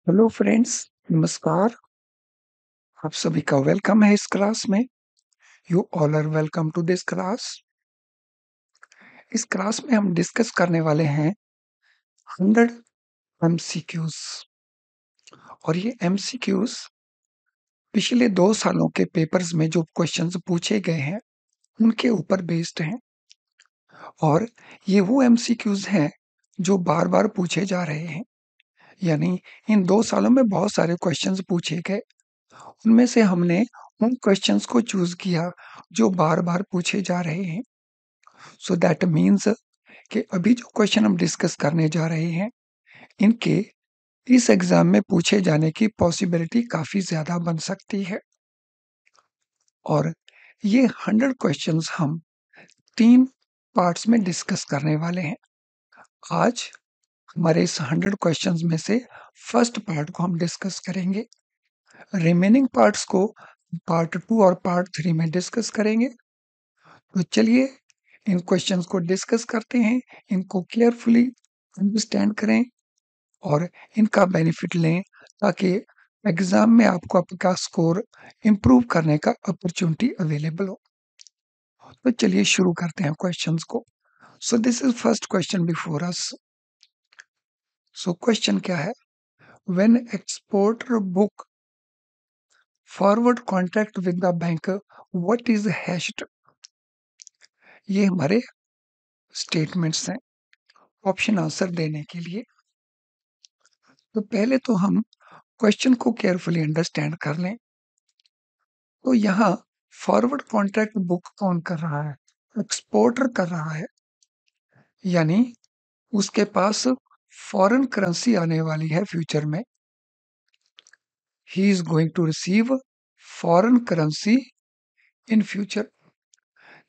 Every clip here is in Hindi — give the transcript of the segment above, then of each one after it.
हेलो फ्रेंड्स, नमस्कार। आप सभी का वेलकम है इस क्लास में। You all are welcome to this class. इस क्लास में हम डिस्कस करने वाले हैं 100 एमसीक्यूज। और ये एमसीक्यूज पिछले 2 सालों के पेपर्स में जो क्वेश्चंस पूछे गए हैं उनके ऊपर बेस्ड हैं। और ये वो एमसीक्यूज हैं जो बार बार पूछे जा रहे हैं। यानी इन 2 सालों में बहुत सारे क्वेश्चंस पूछे गए, उनमें से हमने उन क्वेश्चंस को चूज किया जो बार बार पूछे जा रहे हैं। सो दैट मीन्स कि अभी जो क्वेश्चन हम डिस्कस करने जा रहे हैं इनके इस एग्जाम में पूछे जाने की पॉसिबिलिटी काफी ज्यादा बन सकती है। और ये 100 क्वेश्चंस हम 3 पार्ट्स में डिस्कस करने वाले हैं। आज हमारे इस 100 क्वेश्चंस में से फर्स्ट पार्ट को हम डिस्कस करेंगे। रिमेनिंग पार्ट्स को पार्ट 2 और पार्ट 3 में डिस्कस करेंगे। तो चलिए इन क्वेश्चंस को डिस्कस करते हैं, इनको केयरफुली अंडरस्टैंड करें और इनका बेनिफिट लें ताकि एग्जाम में आपको आपका स्कोर इम्प्रूव करने का अपॉर्चुनिटी अवेलेबल हो। तो चलिए शुरू करते हैं क्वेश्चंस को। So this is first question before us. So question क्या है? When exporter book forward contract with the bank, what is hatched? ये हमारे स्टेटमेंट्स हैं ऑप्शन आंसर देने के लिए। तो पहले तो हम क्वेश्चन को केयरफुली अंडरस्टैंड कर लें। तो यहाँ फॉरवर्ड कॉन्ट्रैक्ट बुक कौन कर रहा है? एक्सपोर्टर कर रहा है। यानी उसके पास फॉरेन करेंसी आने वाली है फ्यूचर में। He is going to receive foreign currency in future,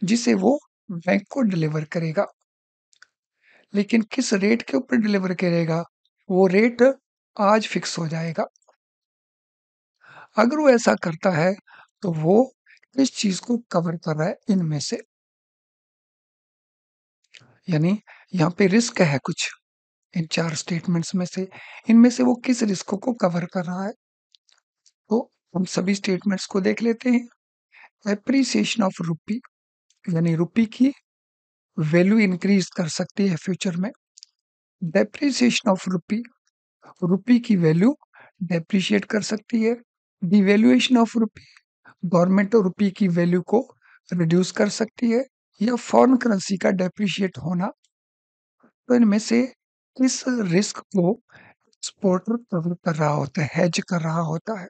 जिसे वो बैंक को डिलीवर करेगा। लेकिन किस रेट के ऊपर डिलीवर करेगा? वो रेट आज फिक्स हो जाएगा। अगर वो ऐसा करता है तो वो इस चीज को कवर कर रहा है इनमें से। यानी यहाँ पे रिस्क है कुछ इन 4 स्टेटमेंट्स में से। इनमें से वो किस रिस्क को कवर कर रहा है? तो हम सभी स्टेटमेंट्स को देख लेते हैं। एप्रिसिएशन ऑफ रुपी, यानी रुपी की वैल्यू इंक्रीज कर सकती है फ्यूचर में। डेप्रिसिएशन ऑफ रुपी, रुपी की वैल्यू डेप्रिशिएट कर सकती है। डिवैल्यूएशन ऑफ रुपी, गवर्नमेंट रुपी की वैल्यू को रिड्यूस कर सकती है। या फॉरेन करेंसी का डेप्रिशिएट होना। तो इनमें से किस रिस्क को एक्सपोर्टर कवर कर रहा होता है, हेज कर रहा होता है?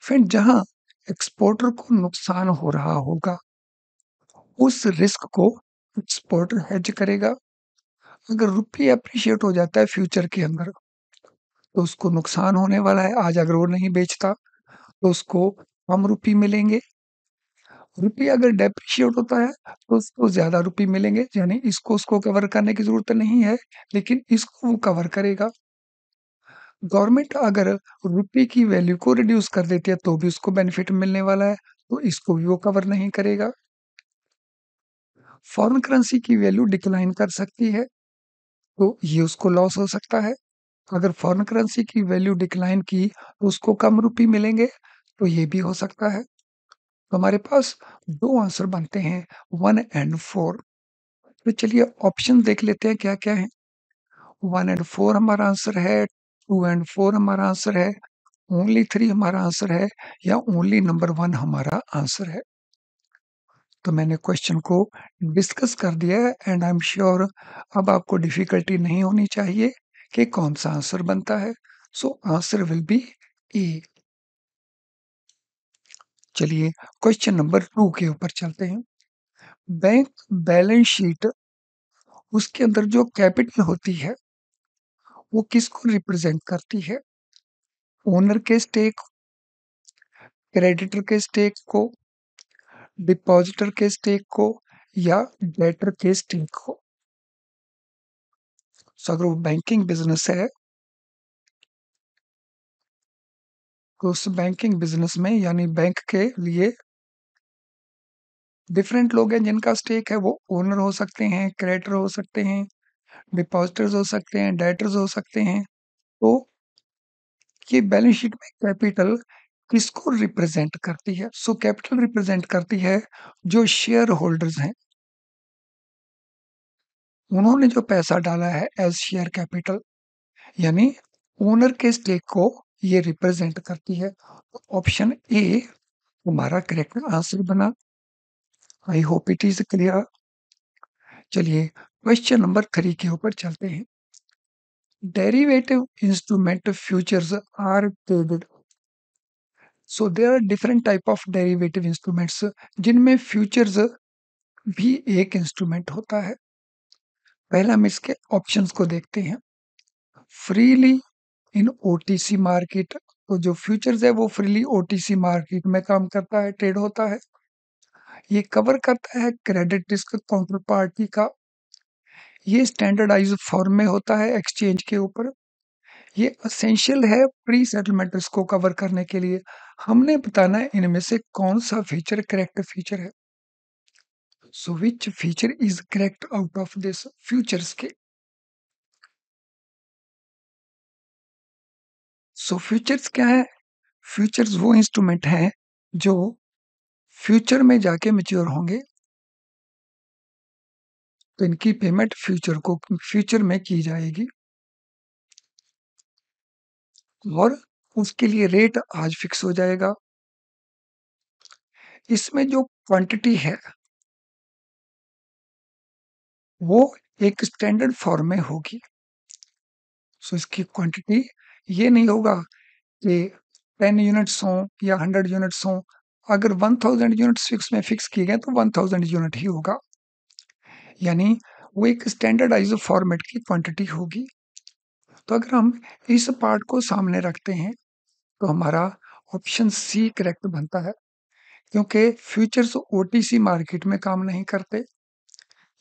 फिर जहां एक्सपोर्टर को नुकसान हो रहा होगा उस रिस्क को एक्सपोर्टर हेज करेगा। अगर रुपये अप्रिशिएट हो जाता है फ्यूचर के अंदर तो उसको नुकसान होने वाला है। आज अगर वो नहीं बेचता तो उसको कम रुपये मिलेंगे। रुपये अगर डेप्रिशिएट होता है तो उसको ज्यादा रुपये मिलेंगे। यानी इसको उसको कवर करने की जरूरत नहीं है, लेकिन इसको वो कवर करेगा। गवर्नमेंट अगर रुपये की वैल्यू को रिड्यूस कर देती है तो भी उसको बेनिफिट मिलने वाला है, तो इसको भी वो कवर नहीं करेगा। फॉरेन करेंसी की वैल्यू डिक्लाइन कर सकती है तो ये उसको लॉस हो सकता है। अगर फॉरेन करेंसी की वैल्यू डिक्लाइन की तो उसको कम रुपये मिलेंगे, तो ये भी हो सकता है। तो हमारे पास 2 आंसर बनते हैं, 1 एंड 4। तो चलिए ऑप्शन देख लेते हैं क्या क्या है। 1 एंड 4 हमारा आंसर है, 2 एंड 4 हमारा आंसर है, ओनली 3 हमारा आंसर है, या ओनली नंबर 1 हमारा आंसर है। तो मैंने क्वेश्चन को डिस्कस कर दिया है एंड आई एम श्योर अब आपको डिफिकल्टी नहीं होनी चाहिए कि कौन सा आंसर बनता है। सो आंसर विल बी ए। चलिए क्वेश्चन नंबर 2 के ऊपर चलते हैं। बैंक बैलेंस शीट, उसके अंदर जो कैपिटल होती है वो किसको रिप्रेजेंट करती है? ओनर के स्टेक, क्रेडिटर के स्टेक को, डिपॉजिटर के स्टेक को, या डेटर के स्टेक को? सो अगर वो बैंकिंग बिजनेस है तो उस बैंकिंग बिजनेस में यानी बैंक के लिए डिफरेंट लोग हैं जिनका स्टेक है। वो ओनर हो सकते हैं, क्रेडिटर हो सकते हैं, डिपॉजिटर्स हो सकते हैं, डेटर्स हो सकते हैं। तो ये बैलेंस शीट में कैपिटल किसको रिप्रेजेंट करती है? सो कैपिटल रिप्रेजेंट करती है जो शेयर होल्डर्स हैं। उन्होंने जो पैसा डाला है एज शेयर कैपिटल, यानी ओनर के स्टेक को ये रिप्रेजेंट करती है। ऑप्शन ए हमारा करेक्ट आंसर बना। I hope it is clear. चलिए क्वेश्चन नंबर 3 के ऊपर चलते हैं। Derivative instrument futures are traded. So there are different type of derivative instruments जिनमें फ्यूचर्स भी एक इंस्ट्रूमेंट होता है। पहले हम इसके ऑप्शंस को देखते हैं। फ्रीली इन ओटीसी मार्केट, तो जो फ्यूचर्स है वो फ्रीली ओटीसी मार्केट में काम करता है, ट्रेड होता है। ये कवर करता है क्रेडिट रिस्क काउंटर पार्टी का। ये स्टैंडर्डाइज फॉर्म में होता है एक्सचेंज के ऊपर। ये असेंशियल है प्री सेटलमेंट रिस्क को कवर करने के लिए। हमने बताना है इनमें से कौन सा फीचर करेक्ट फीचर है। So which feature is correct out of this futures के। सो फ्यूचर्स क्या है? फ्यूचर्स वो इंस्ट्रूमेंट हैं जो फ्यूचर में जाके मैच्योर होंगे, तो इनकी पेमेंट फ्यूचर में की जाएगी और उसके लिए रेट आज फिक्स हो जाएगा। इसमें जो क्वांटिटी है वो एक स्टैंडर्ड फॉर्म में होगी। सो इसकी क्वांटिटी ये नहीं होगा कि 10 यूनिट्स हों या 100 यूनिट्स हों। अगर 1000 यूनिट्स फिक्स किए गए तो 1000 यूनिट ही होगा, यानी वो एक स्टैंडर्डाइज फॉर्मेट की क्वांटिटी होगी। तो अगर हम इस पार्ट को सामने रखते हैं तो हमारा ऑप्शन सी करेक्ट बनता है, क्योंकि फ्यूचर्स ओटीसी मार्केट में काम नहीं करते।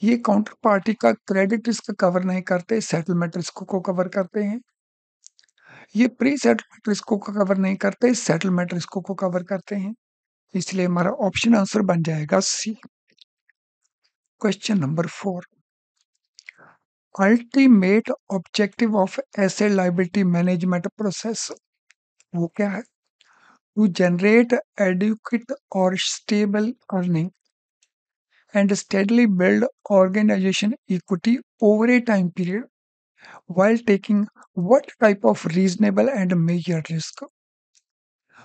ये काउंटर पार्टी का क्रेडिट रिस्क कवर नहीं करते, सेटलमेंट रिस्क को कवर करते हैं। ये प्री सेटलमेंट रिस्क को कवर नहीं करते, सेटलमेंट रिस्क को कवर करते हैं। इसलिए हमारा ऑप्शन आंसर बन जाएगा C. Question number 4। Ultimate objective of asset liability management process वो क्या है? टू जनरेट एडुकेट और stable earning and steadily build organization equity over a time period while taking what type of reasonable and measured risk.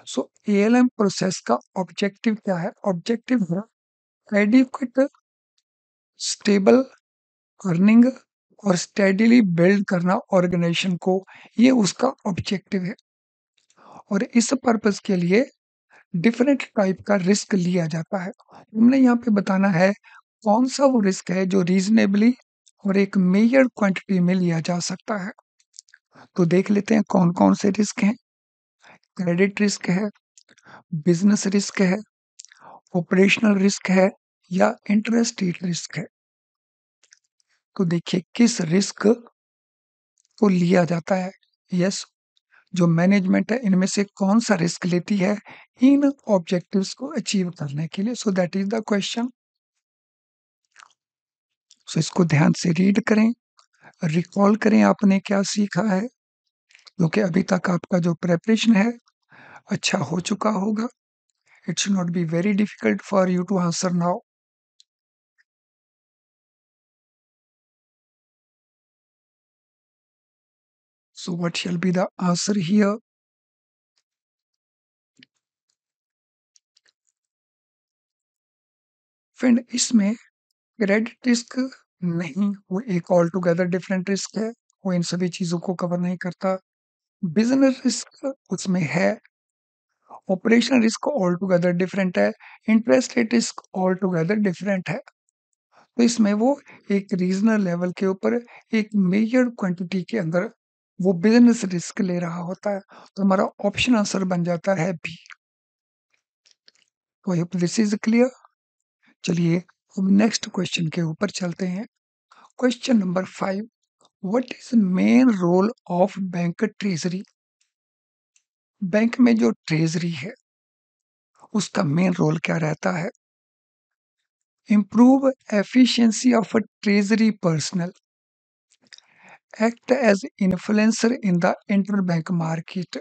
So ALM process का ऑब्जेक्टिव क्या है? ऑब्जेक्टिव है एडिक्वेट स्टेबल अर्निंग और स्टेडीली बिल्ड करना ऑर्गेनाइजेशन को, ये उसका ऑब्जेक्टिव है। और इस पर्पस के लिए डिफरेंट टाइप का रिस्क लिया जाता है। हमने यहाँ पे बताना है कौन सा वो रिस्क है जो रीजनेबली और एक मेजर क्वांटिटी में लिया जा सकता है। तो देख लेते हैं कौन कौन से रिस्क हैं। क्रेडिट रिस्क है, बिजनेस रिस्क है, ऑपरेशनल रिस्क है या इंटरेस्ट रेट रिस्क है। तो देखिए किस रिस्क को लिया जाता है। यस, जो मैनेजमेंट है इनमें से कौन सा रिस्क लेती है इन ऑब्जेक्टिव्स को अचीव करने के लिए। So that is the question. So इसको ध्यान से रीड करें, रिकॉल करें आपने क्या सीखा है, क्योंकि अभी तक आपका जो प्रेपरेशन है अच्छा हो चुका होगा। It should not be very difficult for you to answer now. So what shall be the answer here? Friend, इसमें क्रेडिट रिस्क नहीं, वो एक ऑल टुगेदर डिफरेंट रिस्क है, वो इन सभी चीजों को कवर नहीं करता। बिजनेस रिस्क उसमें है, operational risk altogether different है, interest rate risk altogether different है। तो इसमें वो एक रीजनल लेवल के ऊपर एक मेजर क्वांटिटी के अंदर वो बिजनेस रिस्क ले रहा होता है। तो हमारा ऑप्शन आंसर बन जाता है बी। तो I hope this is clear. चलिए अब नेक्स्ट क्वेश्चन के ऊपर चलते हैं। Question number 5। What is main role of bank treasury? Bank में जो ट्रेजरी है उसका मेन रोल क्या रहता है? improve efficiency of a treasury personnel, act as influencer in the interbank market,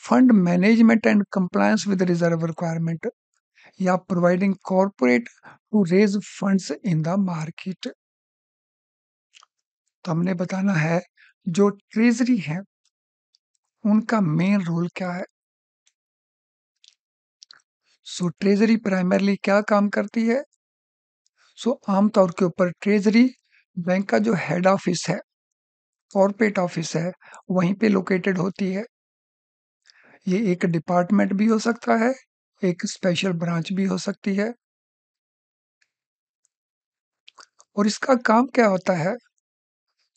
fund management and compliance with reserve requirement, या providing corporate to raise funds in the market. तो हमने बताना है जो ट्रेजरी है उनका मेन रोल क्या है। सो ट्रेजरी प्राइमरली क्या काम करती है? सो आमतौर के ऊपर ट्रेजरी बैंक का जो हेड ऑफिस है, कॉर्पोरेट ऑफिस है, वहीं पे लोकेटेड होती है। ये एक डिपार्टमेंट भी हो सकता है, एक स्पेशल ब्रांच भी हो सकती है। और इसका काम क्या होता है?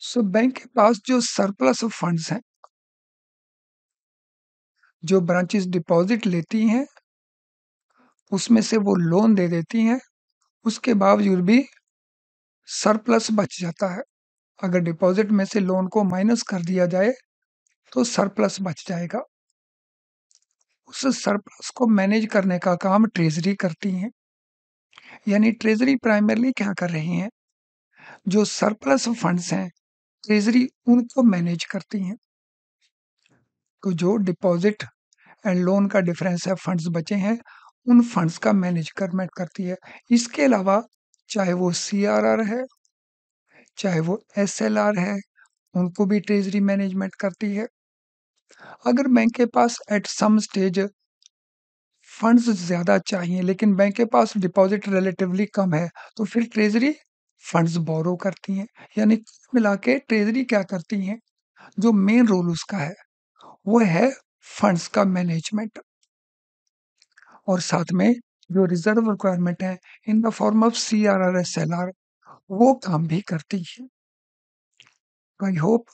सो बैंक के पास जो सरप्लस फंड्स हैं, जो ब्रांचेस डिपॉजिट लेती हैं, उसमें से वो लोन दे देती हैं, उसके बावजूद भी सरप्लस बच जाता है। अगर डिपॉजिट में से लोन को माइनस कर दिया जाए तो सरप्लस बच जाएगा। उस सरप्लस को मैनेज करने का काम ट्रेजरी करती हैं। यानी ट्रेजरी प्राइमरली क्या कर रही हैं? जो सरप्लस फंड्स हैं, ट्रेजरी उनको मैनेज करती हैं। तो जो डिपॉजिट एंड लोन का डिफरेंस है, फंड्स बचे हैं, उन फंड्स का मैनेजमेंट करती है। इसके अलावा चाहे वो सीआरआर है, चाहे वो एसएलआर है, उनको भी ट्रेजरी मैनेजमेंट करती है। अगर बैंक के पास एट सम स्टेज फंड्स ज़्यादा चाहिए लेकिन बैंक के पास डिपॉजिट रिलेटिवली कम है, तो फिर ट्रेजरी फंड्स बोरो करती हैं। यानी कुल मिला के ट्रेजरी क्या करती हैं? जो मेन रोल उसका है, वो है फंड्स का मैनेजमेंट। और साथ में जो रिजर्व रिक्वायरमेंट है in the form of CRR, SLR, वो काम भी करती है। आई होप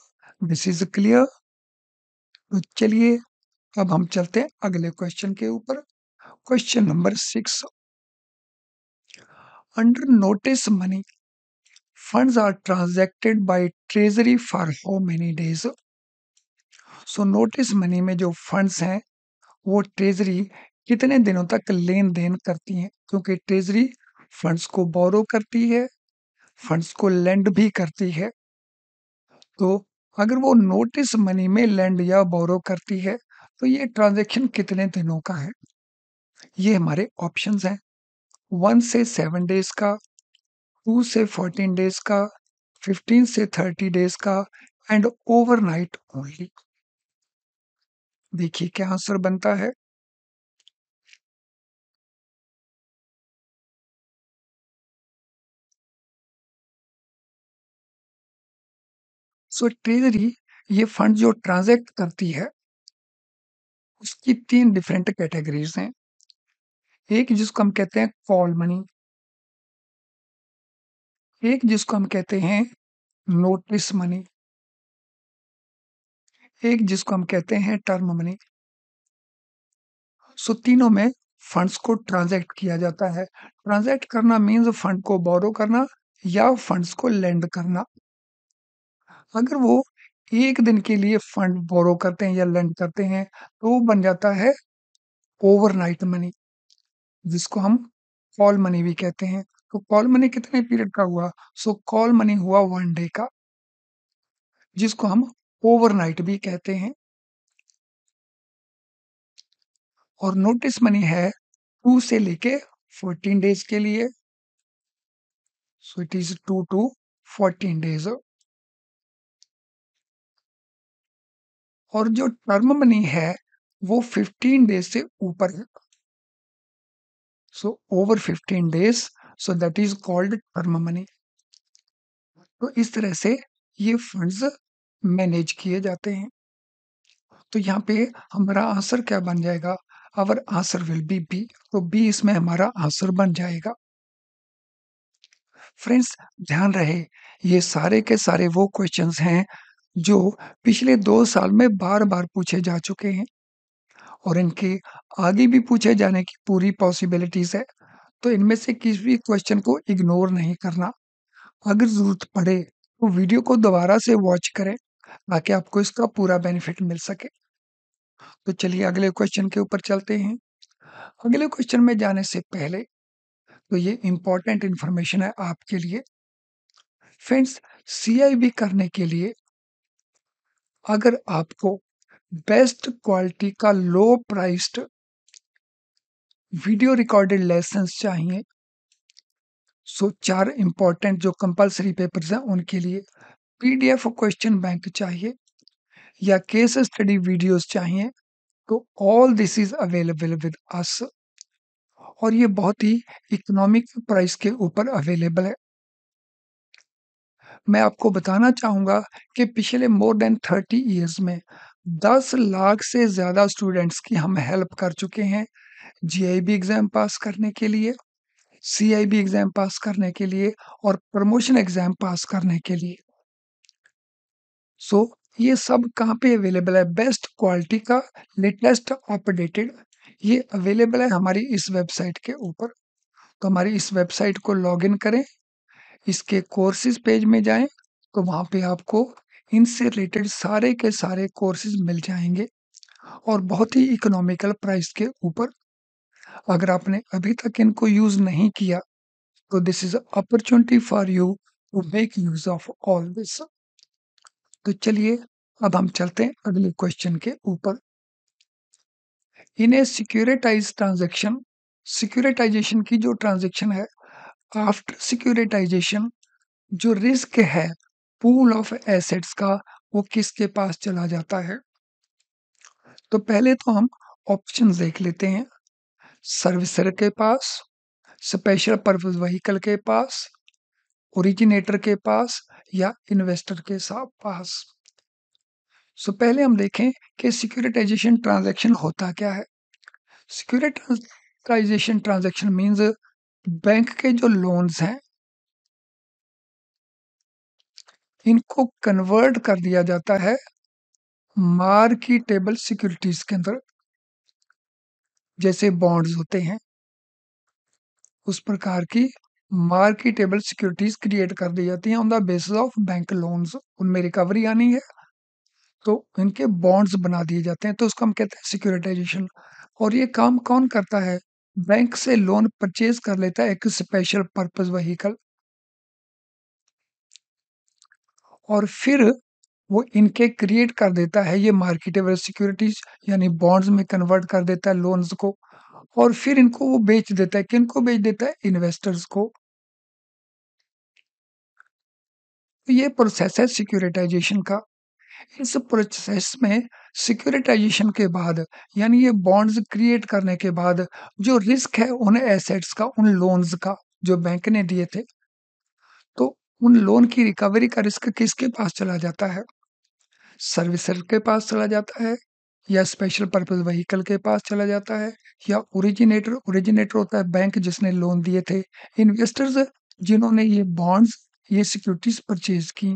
दिस इज क्लियर। तो चलिए अब हम चलते हैं अगले क्वेश्चन के ऊपर। Question number 6, under notice money funds are transacted by treasury for how many days. So notice money में जो फंड्स हैं वो ट्रेजरी कितने दिनों तक लेन देन करती हैं, क्योंकि ट्रेजरी फंड्स को बोरो करती है, फंड्स को लेंड भी करती है। तो अगर वो नोटिस मनी में लेंड या बोरो करती है तो ये ट्रांजैक्शन कितने दिनों का है? ये हमारे ऑप्शंस हैं, 1 से 7 डेज का, 2 से 14 डेज का, 15 से 30 डेज का, एंड ओवरनाइट ओनली। देखिए क्या आंसर बनता है। सो ट्रेजरी ये फंड जो ट्रांजैक्ट करती है उसकी 3 डिफरेंट कैटेगरीज हैं। एक जिसको हम कहते हैं कॉल मनी, एक जिसको हम कहते हैं नोटिस मनी, एक जिसको हम कहते हैं टर्म मनी। सो तीनों में फंड्स को ट्रांजैक्ट किया जाता है। ट्रांजैक्ट करना मीन्स फंड को बोरो करना या फंड्स को लेंड करना। अगर वो एक दिन के लिए फंड बोरो करते हैं या लेंड करते हैं तो वो बन जाता है ओवरनाइट मनी, जिसको हम कॉल मनी भी कहते हैं। तो कॉल मनी कितने पीरियड का हुआ? सो कॉल मनी हुआ 1 डे का, जिसको हम ओवरनाइट भी कहते हैं। और नोटिस मनी है 2 से लेके 14 डेज के लिए। सो इट इज 2 to 14 डेज। और जो टर्म मनी है वो 15 डेज से ऊपर है। So over 15 days, so that is called term money. तो इस तरह से ये फंड्स मैनेज किए जाते हैं। तो यहाँ पे हमारा आंसर क्या बन जाएगा? Our answer will be B. तो बी इसमें हमारा आंसर बन जाएगा। फ्रेंड्स ध्यान रहे, ये सारे के सारे वो क्वेश्चंस हैं जो पिछले 2 साल में बार बार पूछे जा चुके हैं और इनके आगे भी पूछे जाने की पूरी पॉसिबिलिटीज है। तो इनमें से किसी भी क्वेश्चन को इग्नोर नहीं करना। अगर जरूरत पड़े तो वीडियो को दोबारा से वॉच करें ताकि आपको इसका पूरा बेनिफिट मिल सके। तो चलिए अगले क्वेश्चन के ऊपर चलते हैं। अगले क्वेश्चन में जाने से पहले तो ये इंपॉर्टेंट इंफॉर्मेशन है आपके लिए। फ्रेंड्स सीआईबी करने के लिए अगर आपको बेस्ट क्वालिटी का लो प्राइस्ड वीडियो रिकॉर्डेड लेसन्स चाहिए। सो 4 इंपॉर्टेंट जो कंपल्सरी पेपर्स हैं उनके लिए पीडीएफ क्वेश्चन बैंक चाहिए या केस स्टडी वीडियोस चाहिए, तो all this is available with us और ये बहुत ही इकोनॉमिक प्राइस के ऊपर अवेलेबल है। मैं आपको बताना चाहूँगा कि पिछले मोर देन 30 इयर्स में 10 लाख से ज़्यादा स्टूडेंट्स की हम हेल्प कर चुके हैं, जीआईबी एग्ज़ाम पास करने के लिए, सीआईबी एग्ज़ाम पास करने के लिए और प्रमोशन एग्ज़ाम पास करने के लिए। सो ये सब कहाँ पे अवेलेबल है? बेस्ट क्वालिटी का लेटेस्ट अपडेटेड ये अवेलेबल है हमारी इस वेबसाइट के ऊपर। तो हमारी इस वेबसाइट को लॉगिन करें, इसके कोर्सेज़ पेज में जाएँ, तो वहाँ पे आपको इनसे रिलेटेड सारे के सारे कोर्सेज़ मिल जाएँगे और बहुत ही इकोनॉमिकल प्राइस के ऊपर। अगर आपने अभी तक इनको यूज़ नहीं किया, तो this is opportunity for you to make use of all this. तो चलिए अब हम चलते हैं अगले क्वेश्चन के ऊपर। इन ए सिक्योरिटाइज्ड ट्रांज़ैक्शन, सिक्योरिटाइजेशन की जो ट्रांज़ैक्शन है, आफ्टर सिक्योरिटाइजेशन जो रिस्क है पूल ऑफ एसेट्स का वो किसके पास चला जाता है? तो पहले तो हम ऑप्शंस देख लेते हैं। सर्विसर के पास, स्पेशल पर्पस व्हीकल के पास, ओरिजिनेटर के पास या इन्वेस्टर के पास। सो पहले हम देखें कि सिक्योरिटाइजेशन ट्रांजैक्शन होता क्या है। सिक्योरिटाइजेशन ट्रांजैक्शन मींस बैंक के जो लोन्स हैं इनको कन्वर्ट कर दिया जाता है मार्केटेबल सिक्योरिटीज के अंदर, जैसे बॉन्ड्स होते हैं उस प्रकार की मार्केटेबल सिक्योरिटीज क्रिएट कर दी जाती हैं on the basis of bank loans. उनमें रिकवरी आनी है तो इनके बॉन्ड्स बना दिए जाते हैं, तो उसको हम कहते हैं सिक्योरिटाइजेशन। और ये काम कौन करता है? बैंक से लोन परचेज कर लेता है एक स्पेशल पर्पस व्हीकल और फिर वो इनके क्रिएट कर देता है ये मार्केटेबल सिक्योरिटीज यानी बॉन्ड्स में कन्वर्ट कर देता है लोन्स को और फिर इनको वो बेच देता है। किनको बेच देता है? इन्वेस्टर्स को। तो ये प्रोसेस है सिक्योरिटाइजेशन का। इस प्रोसेस में सिक्योरिटाइजेशन के बाद यानी ये बॉन्ड्स क्रिएट करने के बाद जो रिस्क है उन एसेट्स का, उन लोन्स का जो बैंक ने दिए थे, तो उन लोन की रिकवरी का रिस्क किसके पास चला जाता है? सर्विसर के पास चला जाता है या स्पेशल पर्पस व्हीकल के पास चला जाता है या ओरिजिनेटर, ओरिजिनेटर होता है बैंक जिसने लोन दिए थे, इन्वेस्टर्स जिन्होंने ये बॉन्ड्स, ये सिक्योरिटीज परचेज की।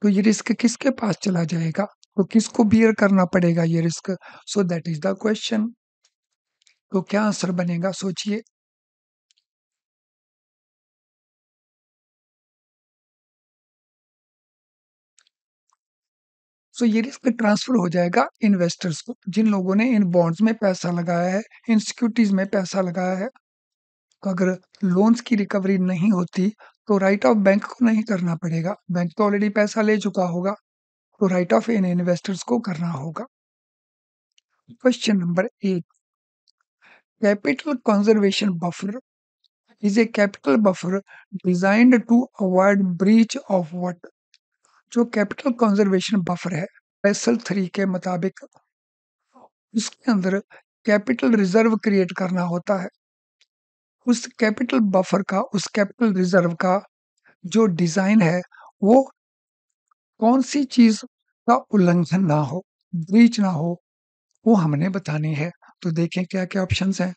तो ये रिस्क किसके पास चला जाएगा? तो किसको बियर करना पड़ेगा ये risk? So that is the question. तो क्या आंसर बनेगा सोचिए। सो ये रिस्क ट्रांसफर हो जाएगा इन्वेस्टर्स को, जिन लोगों ने इन बॉन्ड्स में पैसा लगाया है, इन सिक्योरिटीज में पैसा लगाया है। तो अगर लोन्स की रिकवरी नहीं होती तो राइट ऑफ बैंक को नहीं करना पड़ेगा, बैंक तो ऑलरेडी पैसा ले चुका होगा, तो राइट ऑफ इन इन्वेस्टर्स को करना होगा। Question number 8, capital conservation buffer is a capital buffer designed to avoid breach of what? जो कैपिटल कंजर्वेशन बफर है बेसल 3 के मुताबिक उसके अंदर कैपिटल रिजर्व क्रिएट करना होता है। उस कैपिटल बफर का, उस कैपिटल रिजर्व का जो डिजाइन है वो कौन सी चीज का उल्लंघन ना हो, ब्रीच ना हो, वो हमने बतानी है। तो देखें क्या क्या ऑप्शंस हैं।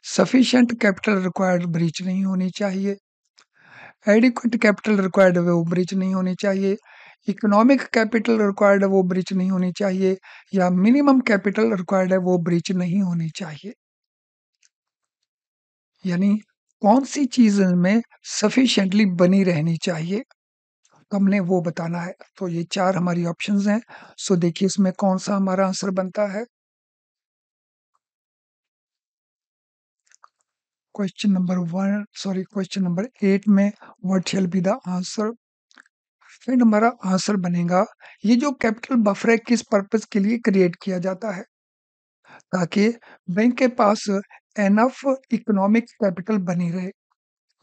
सफिशिएंट कैपिटल रिक्वायर्ड ब्रीच नहीं होनी चाहिए, एडिक्वेट कैपिटल रिक्वायर्ड है वो ब्रीच नहीं होनी चाहिए, इकोनॉमिक कैपिटल रिक्वायर्ड है वो ब्रीच नहीं होनी चाहिए या मिनिमम कैपिटल रिक्वायर्ड है वो ब्रीच नहीं होनी चाहिए। यानी कौन सी चीज में सफिशिएंटली बनी रहनी चाहिए, तो हमने वो बताना है। तो ये 4 हमारी ऑप्शंस हैं। सो देखिए इसमें कौन सा हमारा आंसर बनता है। क्वेश्चन नंबर 8 में what shall be the answer? फिर हमारा आंसर बनेगा, ये जो कैपिटल बफर है किस पर्पस के लिए क्रिएट किया जाता है? ताकि बैंक के पास एनफ इकोनॉमिक कैपिटल बनी रहे,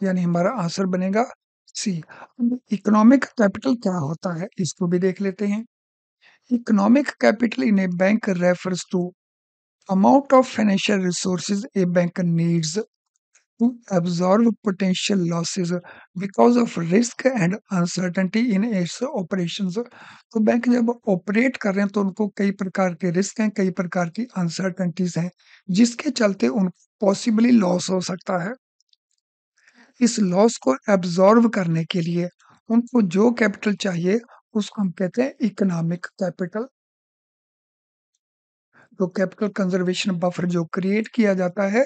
यानी हमारा आंसर बनेगा सी। इकोनॉमिक कैपिटल क्या होता है इसको भी देख लेते हैं। Economic capital in a bank refers to amount of financial resources a bank needs to absorb potential losses because of risk and uncertainty in its operations। तो बैंक जब ऑपरेट कर रहे हैं तो उनको कई प्रकार के रिस्क हैं, कई प्रकार की अनसर्टेनिटीज हैं, जिसके चलते उनको पॉसिबली लॉस हो सकता है। इस लॉस को एब्जॉर्ब करने के लिए उनको जो कैपिटल चाहिए उसको हम कहते हैं इकोनॉमिक कैपिटल। तो कैपिटल कंजर्वेशन बफर जो क्रिएट किया जाता है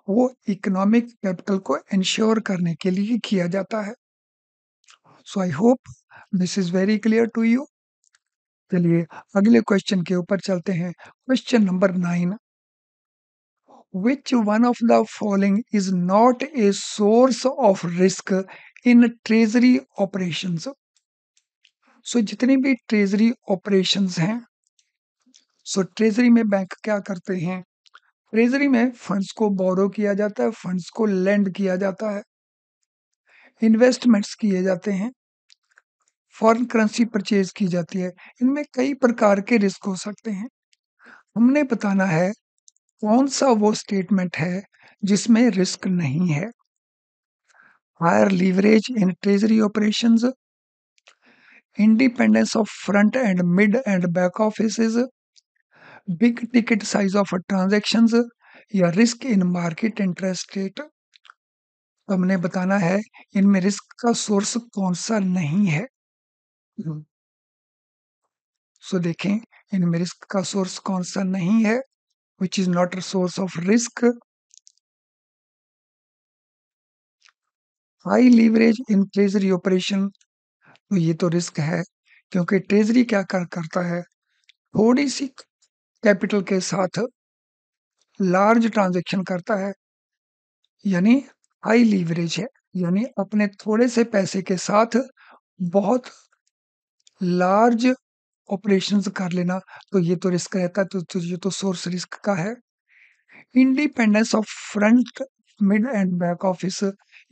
वो इकोनॉमिक कैपिटल को इंश्योर करने के लिए किया जाता है। So I hope this is very clear to you. चलिए अगले क्वेश्चन के ऊपर चलते हैं। Question number 9, which one of the following is not a source of risk in treasury operations? सो जितनी भी ट्रेजरी ऑपरेशंस हैं, सो ट्रेजरी में बैंक क्या करते हैं? ट्रेजरी में फंड्स को बोरो किया जाता है, फंड्स को लेंड किया जाता है, इन्वेस्टमेंट्स किए जाते हैं, फॉरेन करेंसी परचेज की जाती है। इनमें कई प्रकार के रिस्क हो सकते हैं। हमने बताना है कौन सा वो स्टेटमेंट है जिसमें रिस्क नहीं है। Higher leverage in treasury operations, independence of front and mid and back offices, big ticket size of transactions, या risk in market interest rate. तो हमने बताना है इनमें रिस्क का सोर्स कौन सा नहीं है। सो देखें इनमें रिस्क का सोर्स कौन सा नहीं है, which is not a source of risk. High leverage in treasury operation, तो ये तो रिस्क है, क्योंकि ट्रेजरी क्या करता है, थोड़ी सी कैपिटल के साथ लार्ज ट्रांजैक्शन करता है, यानी हाई लीवरेज है, यानी अपने थोड़े से पैसे के साथ बहुत लार्ज ऑपरेशंस कर लेना, तो ये तो रिस्क रहता है। तो ये तो सोर्स रिस्क का है। Independence of front mid and back office,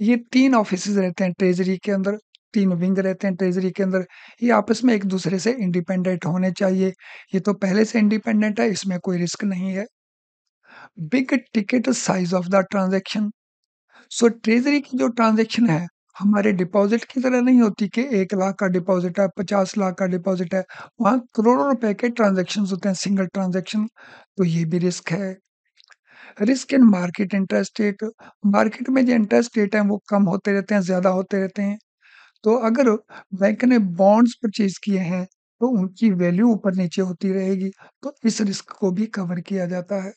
ये 3 ऑफिसेज रहते हैं ट्रेजरी के अंदर, 3 विंग रहते हैं ट्रेजरी के अंदर, ये आपस में एक दूसरे से इंडिपेंडेंट होने चाहिए। ये तो पहले से इंडिपेंडेंट है, इसमें कोई रिस्क नहीं है। Big ticket size of the transaction, so treasury की जो ट्रांजैक्शन है हमारे डिपॉजिट की तरह नहीं होती कि 1 लाख का डिपॉजिट है, 50 लाख का डिपॉजिट है, वहां करोड़ों रुपए के ट्रांजैक्शन होते हैं, सिंगल ट्रांजैक्शन। तो ये भी रिस्क है। Risk in market interest rate, market में जो इंटरेस्ट रेट है वो कम होते रहते हैं, ज्यादा होते रहते हैं। तो अगर बैंक ने बॉन्ड्स परचेज किए हैं तो उनकी वैल्यू ऊपर नीचे होती रहेगी, तो इस रिस्क को भी कवर किया जाता है।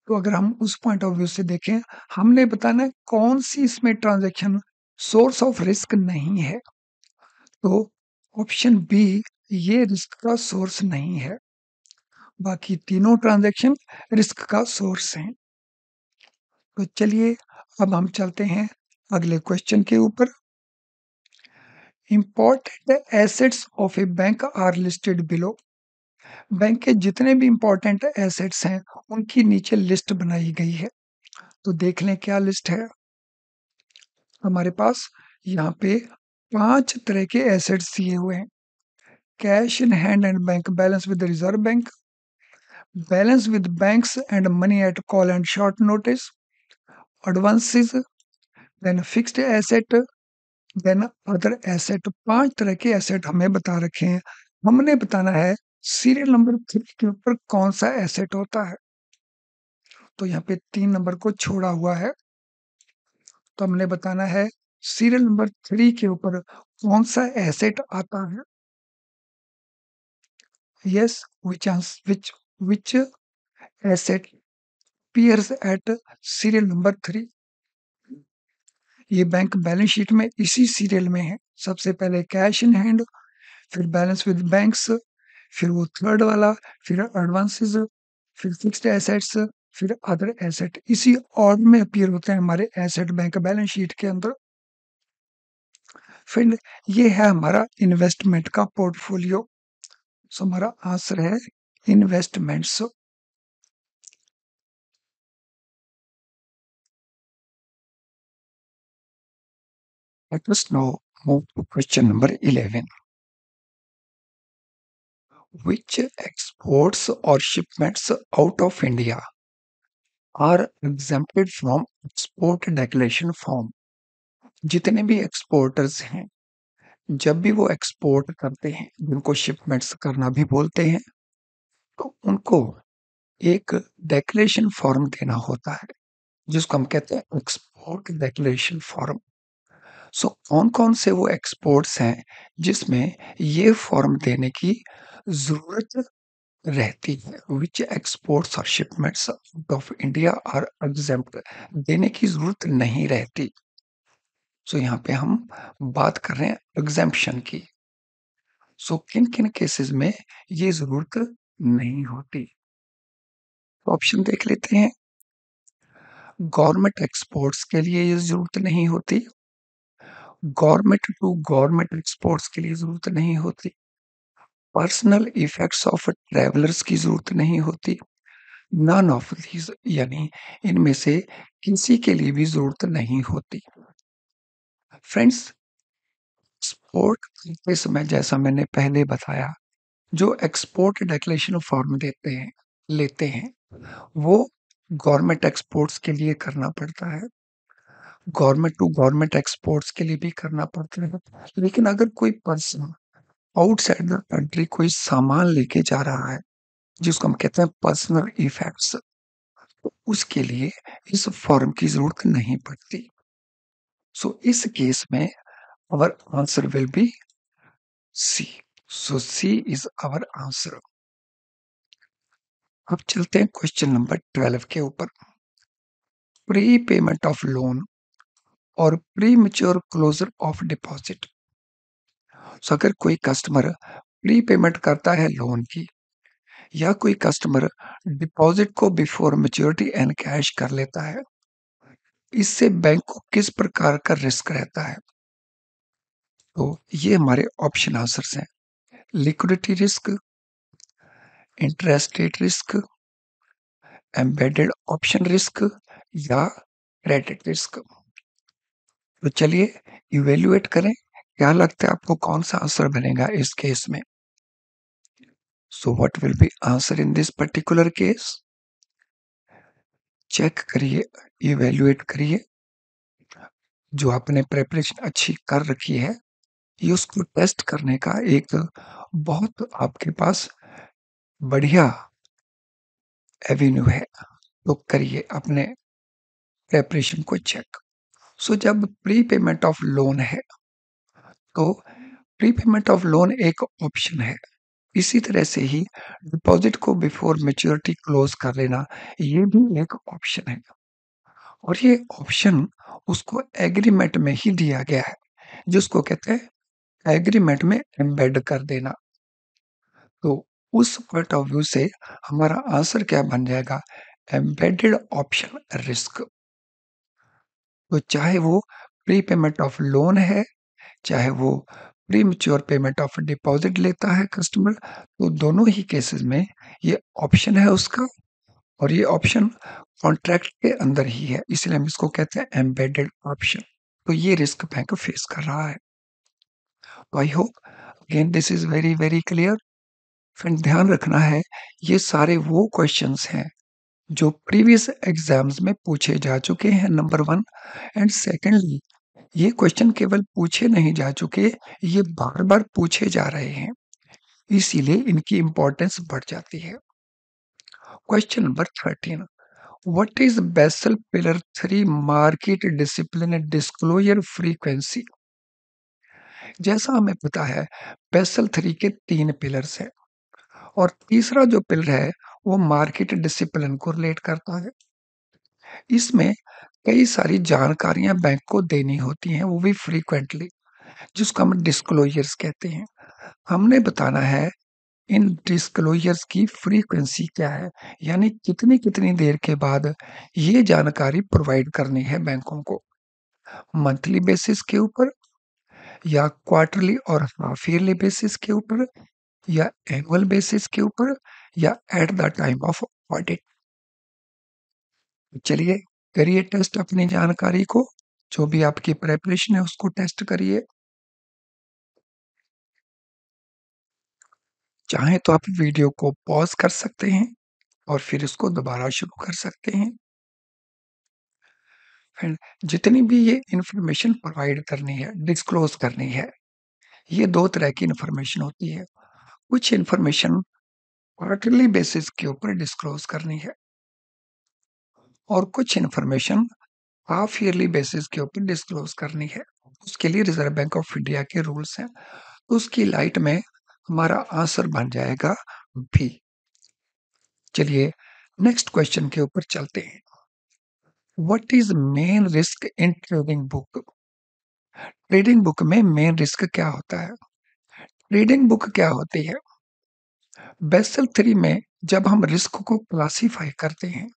तो अगर हम उस पॉइंट ऑफ व्यू से देखें, हमने बताना है कौन सी इसमें ट्रांजैक्शन सोर्स ऑफ रिस्क नहीं है। तो ऑप्शन बी, ये रिस्क का सोर्स नहीं है, बाकी तीनों ट्रांजैक्शन रिस्क का सोर्स हैं। तो चलिए अब हम चलते हैं अगले क्वेश्चन के ऊपर। Important assets of a bank are listed below, bank के जितने भी इंपॉर्टेंट एसेट्स हैं उनकी नीचे लिस्ट बनाई गई है। तो देख लें क्या लिस्ट है हमारे पास। यहाँ पे 5 तरह के एसेट्स दिए हुए हैं। Cash in hand and bank balance with reserve bank, balance with banks and money at call and short notice, advances, then fixed asset, then other asset. 5 तरह के एसेट हमें बता रखे हैं। हमने बताना है सीरियल नंबर 3 के ऊपर कौन सा एसेट होता है। तो यहाँ पे 3 नंबर को छोड़ा हुआ है, तो हमने बताना है सीरियल नंबर 3 के ऊपर कौन सा एसेट आता है। Yes, which asset appears at serial number 3। ये बैंक बैलेंस शीट में इसी सीरियल में है। सबसे पहले कैश इन हैंड, फिर बैलेंस विद बैंक्स, फिर वो थर्ड वाला, फिर एडवांसेस, फिर फिक्स्ड एसेट्स, फिर अदर एसेट। इसी ऑर्डर में अपीयर होते हैं हमारे एसेट बैंक बैलेंस शीट के अंदर। फ्रेंड, ये है हमारा इन्वेस्टमेंट का पोर्टफोलियो। सो हमारा आंसर है investments. Let us now move to question number 11. Which exports or shipments out of India are exempted from export declaration form? जितने भी एक्सपोर्टर्स हैं, जब भी वो एक्सपोर्ट करते हैं, जिनको शिपमेंट्स करना भी बोलते हैं, तो उनको एक डेक्लेरेशन फॉर्म देना होता है, जिसको हम कहते हैं एक्सपोर्ट डेक्लेरेशन फॉर्म। सो कौन-कौन से वो एक्सपोर्ट्स हैं, जिसमें ये फॉर्म देने की ज़रूरत रहती है? व्हिच एक्सपोर्ट्स और shipments out of India are exempt, देने की ज़रूरत नहीं रहती। सो यहाँ पे हम बात कर रहे हैं एग्ज़ैम्पशन की। सो किन-किन केसेज़ में ये ज़रूरत नहीं होती? ऑप्शन देख लेते हैं। गवर्नमेंट एक्सपोर्ट्स के लिए ये ज़रूरत नहीं होती। गवर्नमेंट टू गवर्नमेंट एक्सपोर्ट्स के लिए ज़रूरत नहीं होती। पर्सनल इफेक्ट्स ऑफ ट्रैवलर्स की ज़रूरत नहीं होती। नन ऑफ दीज़, यानी इनमें से किसी के लिए भी ज़रूरत नहीं होती। फ्रेंड्स, एक्सपोर्ट करते समय जैसा मैंने पहले बताया, जो एक्सपोर्ट डिक्लेरेशन फॉर्म देते हैं, लेते हैं, वो गवर्नमेंट एक्सपोर्ट्स के लिए करना पड़ता है। गवर्नमेंट टू गवर्नमेंट एक्सपोर्ट्स के लिए भी करना पड़ता है। लेकिन अगर कोई पर्सन आउटसाइड द कंट्री कोई सामान लेके जा रहा है, जिसको हम कहते हैं पर्सनल इफेक्ट्स, तो उसके लिए इस फॉर्म की ज़रूरत नहीं पड़ती। सो इस केस में our answer will be C. So C is our answer. अब चलते हैं क्वेश्चन नंबर 12 के ऊपर। प्री पेमेंट ऑफ लोन और premature closure of deposit. So अगर कोई कस्टमर प्री पेमेंट करता है लोन की, या कोई कस्टमर डिपॉजिट को बिफोर मैच्योरिटी एंड कैश कर लेता है, इससे बैंक को किस प्रकार का रिस्क रहता है? तो ये हमारे ऑप्शन आंसर्स हैं। Liquidity risk, interest rate risk, embedded option risk, या क्रेडिट रिस्क। तो चलिए इवेल्युएट करें, क्या लगता है आपको कौन सा आंसर बनेगा इस केस में? So what will be answer in this particular case? Check करिए, इवेल्युएट करिए। जो आपने प्रिपरेशन अच्छी कर रखी है, ये उसको टेस्ट करने का एक बहुत आपके पास बढ़िया एवेन्यू है। तो करिए अपने प्रिपरेशन को चेक। सो जब प्री पेमेंट ऑफ लोन है, तो प्री पेमेंट ऑफ लोन एक ऑप्शन है। इसी तरह से ही डिपॉजिट को बिफोर मैच्योरिटी क्लोज कर लेना, ये भी एक ऑप्शन है। और ये ऑप्शन उसको एग्रीमेंट में ही दिया गया है, जिसको कहते हैं एग्रीमेंट में एम्बेड कर देना। तो उस पॉइंट ऑफ व्यू से हमारा आंसर क्या बन जाएगा? Embedded option risk. तो चाहे वो प्री पेमेंट ऑफ लोन है, चाहे वो pre mature payment of deposit लेता है कस्टमर, तो दोनों ही केसेस में ये ऑप्शन है उसका, और ये ऑप्शन कॉन्ट्रैक्ट के अंदर ही है, इसलिए हम इसको कहते हैं एम्बेडेड ऑप्शन। तो ये रिस्क बैंक फेस कर रहा है। तो I hope again this is very very clear. Friend, ध्यान रखना है, ये सारे वो क्वेश्चंस हैं जो प्रीवियस एग्जाम्स में पूछे जा चुके हैं, नंबर 1। एंड सेकेंडली, ये क्वेश्चन केवल पूछे नहीं जा चुके, ये बार-बार पूछे जा रहे हैं, इसीलिए इनकी इम्पोर्टेंस बढ़ जाती है। Question number 13, what is Basel pillar 3 market discipline disclosure frequency? जैसा हमें पता है, बेसल 3 के 3 पिलर्स हैं, और तीसरा जो पिलर है, वो मार्केट डिसिप्लिन को रिलेट करता है। इसमें कई सारी जानकारियाँ बैंक को देनी होती हैं, वो भी फ्रीक्वेंटली, जिसको हम डिस्क्लोजर्स कहते हैं। हमने बताना है इन डिस्क्लोजर्स की फ्रीक्वेंसी क्या है, यानी कितनी-कितनी देर के बाद ये जानकारी प्रोवाइड करनी है बैंकों को। मंथली बेसिस के ऊपर, या क्वार्टरली और हाफ ईयरली बेसिस के ऊपर, या एनुअल बेसिस के ऊपर, या at the time of audit? चलिए, करिए टेस्ट अपनी जानकारी को, जो भी आपकी प्रिपरेशन है उसको टेस्ट करिए। चाहे तो आप वीडियो को पॉज कर सकते हैं और फिर इसको दोबारा शुरू कर सकते हैं। फिर जितनी भी ये इंफॉर्मेशन प्रोवाइड करनी है, डिस्क्लोज करनी है, ये दो तरह की इंफॉर्मेशन होती है। कुछ इंफॉर्मेशन क्वार्टरली बेसिस के ऊपर डिस्क्लोज करनी है और कुछ इंफॉर्मेशन हाफ ईयरली बेसिस के ऊपर डिस्क्लोज करनी है। उसके लिए रिजर्व बैंक ऑफ इंडिया के रूल्स हैं। उसकी लाइट में हमारा आंसर बन जाएगा बी। चलिए नेक्स्ट क्वेश्चन के ऊपर चलते हैं। What is main risk in trading book? Trading book में मेन रिस्क क्या होता है? ट्रेडिंग बुक क्या होती है? बेसल थ्री में जब हम रिस्क को क्लासीफाई करते हैं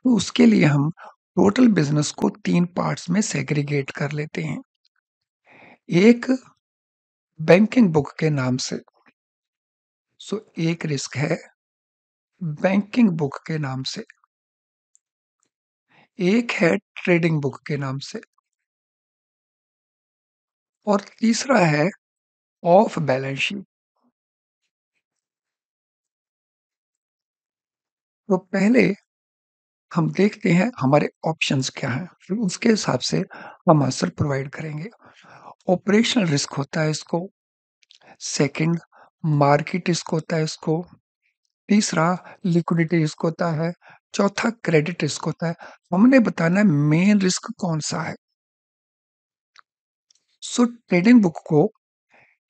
तो उसके लिए हम टोटल बिजनेस को 3 पार्ट्स में सेग्रीगेट कर लेते हैं। एक बैंकिंग बुक के नाम से, सो एक रिस्क है बैंकिंग बुक के नाम से, एक है ट्रेडिंग बुक के नाम से, और तीसरा है ऑफ बैलेंस शीट। तो पहले हम देखते हैं हमारे ऑप्शंस क्या हैं, फिर उसके हिसाब से हम आंसर प्रोवाइड करेंगे। ऑपरेशनल रिस्क होता है इसको, सेकंड मार्केट रिस्क होता है इसको, तीसरा लिक्विडिटी रिस्क होता है, चौथा क्रेडिट रिस्क होता है। हमने बताना है मेन रिस्क कौन सा है। सो ट्रेडिंग बुक को